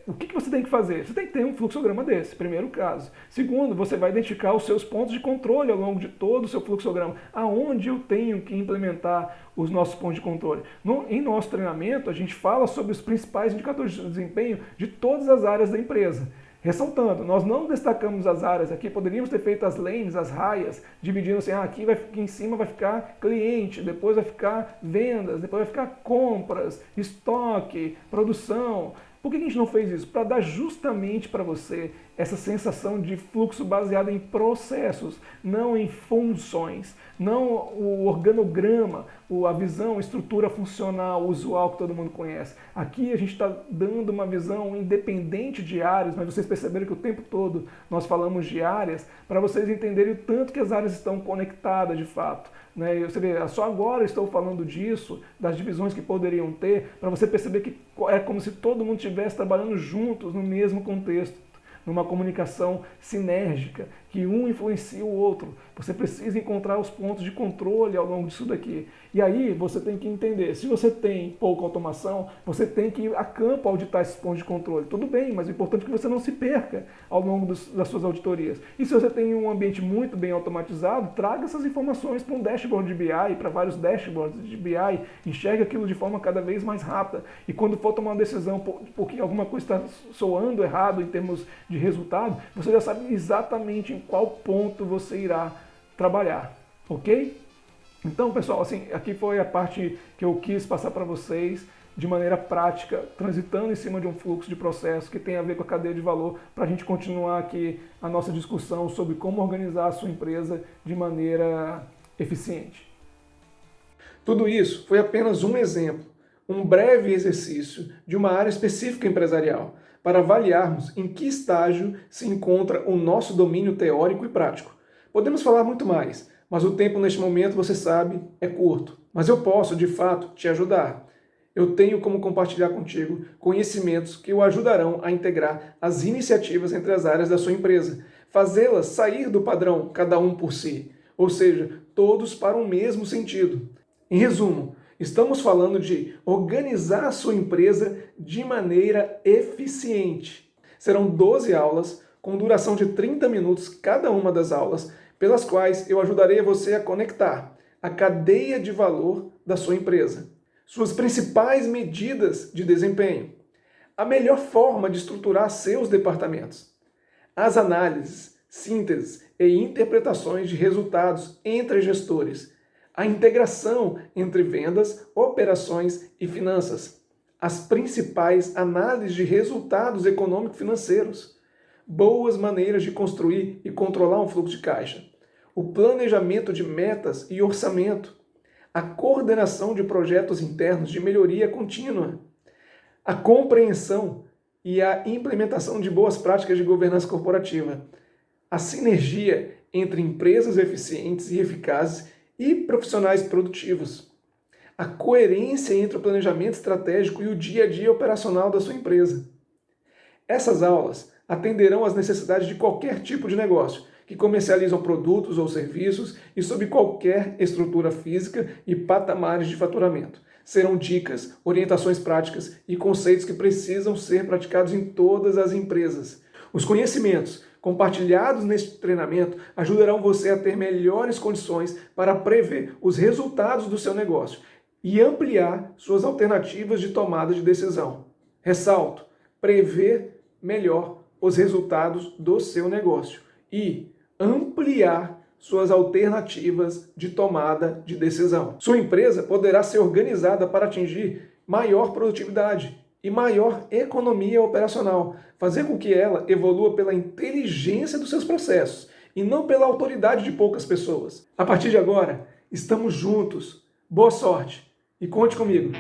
o que você tem que fazer? Você tem que ter um fluxograma desse, primeiro caso. Segundo, você vai identificar os seus pontos de controle ao longo de todo o seu fluxograma. Aonde eu tenho que implementar os nossos pontos de controle? Em nosso treinamento, a gente fala sobre os principais indicadores de desempenho de todas as áreas da empresa. Ressaltando, nós não destacamos as áreas aqui, poderíamos ter feito as lanes, as raias, dividindo assim, aqui em cima vai ficar cliente, depois vai ficar vendas, depois vai ficar compras, estoque, produção. Por que a gente não fez isso? Para dar justamente para você essa sensação de fluxo baseado em processos, não em funções, não o organograma, a visão, a estrutura funcional usual que todo mundo conhece. Aqui a gente está dando uma visão independente de áreas, mas vocês perceberam que o tempo todo nós falamos de áreas para vocês entenderem o tanto que as áreas estão conectadas de fato. Né? Você vê, só agora estou falando disso, das divisões que poderiam ter, para você perceber que é como se todo mundo estivesse trabalhando juntos no mesmo contexto, numa comunicação sinérgica, que um influencia o outro. Você precisa encontrar os pontos de controle ao longo disso daqui. E aí você tem que entender, se você tem pouca automação, você tem que ir a campo auditar esses pontos de controle. Tudo bem, mas o importante é que você não se perca ao longo das suas auditorias. E se você tem um ambiente muito bem automatizado, traga essas informações para um dashboard de BI, para vários dashboards de BI, enxergue aquilo de forma cada vez mais rápida. E quando for tomar uma decisão porque alguma coisa está soando errado em termos de resultado, você já sabe exatamente em qual ponto você irá trabalhar, ok? Então, pessoal, assim, aqui foi a parte que eu quis passar para vocês de maneira prática, transitando em cima de um fluxo de processo que tem a ver com a cadeia de valor, para a gente continuar aqui a nossa discussão sobre como organizar a sua empresa de maneira eficiente. Tudo isso foi apenas um exemplo, um breve exercício de uma área específica empresarial, para avaliarmos em que estágio se encontra o nosso domínio teórico e prático. Podemos falar muito mais, mas o tempo neste momento, você sabe, é curto. Mas eu posso, de fato, te ajudar. Eu tenho como compartilhar contigo conhecimentos que o ajudarão a integrar as iniciativas entre as áreas da sua empresa, fazê-las sair do padrão cada um por si, ou seja, todos para o mesmo sentido. Em resumo, estamos falando de organizar a sua empresa de maneira eficiente. Serão 12 aulas, com duração de 30 minutos cada uma das aulas, pelas quais eu ajudarei você a conectar a cadeia de valor da sua empresa, suas principais medidas de desempenho, a melhor forma de estruturar seus departamentos, as análises, sínteses e interpretações de resultados entre gestores, a integração entre vendas, operações e finanças, as principais análises de resultados econômico-financeiros, boas maneiras de construir e controlar um fluxo de caixa, o planejamento de metas e orçamento, a coordenação de projetos internos de melhoria contínua, a compreensão e a implementação de boas práticas de governança corporativa, a sinergia entre empresas eficientes e eficazes e profissionais produtivos, a coerência entre o planejamento estratégico e o dia a dia operacional da sua empresa. Essas aulas atenderão às necessidades de qualquer tipo de negócio, que comercializam produtos ou serviços e sob qualquer estrutura física e patamares de faturamento. Serão dicas, orientações práticas e conceitos que precisam ser praticados em todas as empresas. Os conhecimentos compartilhados neste treinamento ajudarão você a ter melhores condições para prever os resultados do seu negócio e ampliar suas alternativas de tomada de decisão. Ressalto, prever melhor os resultados do seu negócio e ampliar suas alternativas de tomada de decisão. Sua empresa poderá ser organizada para atingir maior produtividade e maior economia operacional, fazer com que ela evolua pela inteligência dos seus processos e não pela autoridade de poucas pessoas. A partir de agora, estamos juntos. Boa sorte e conte comigo.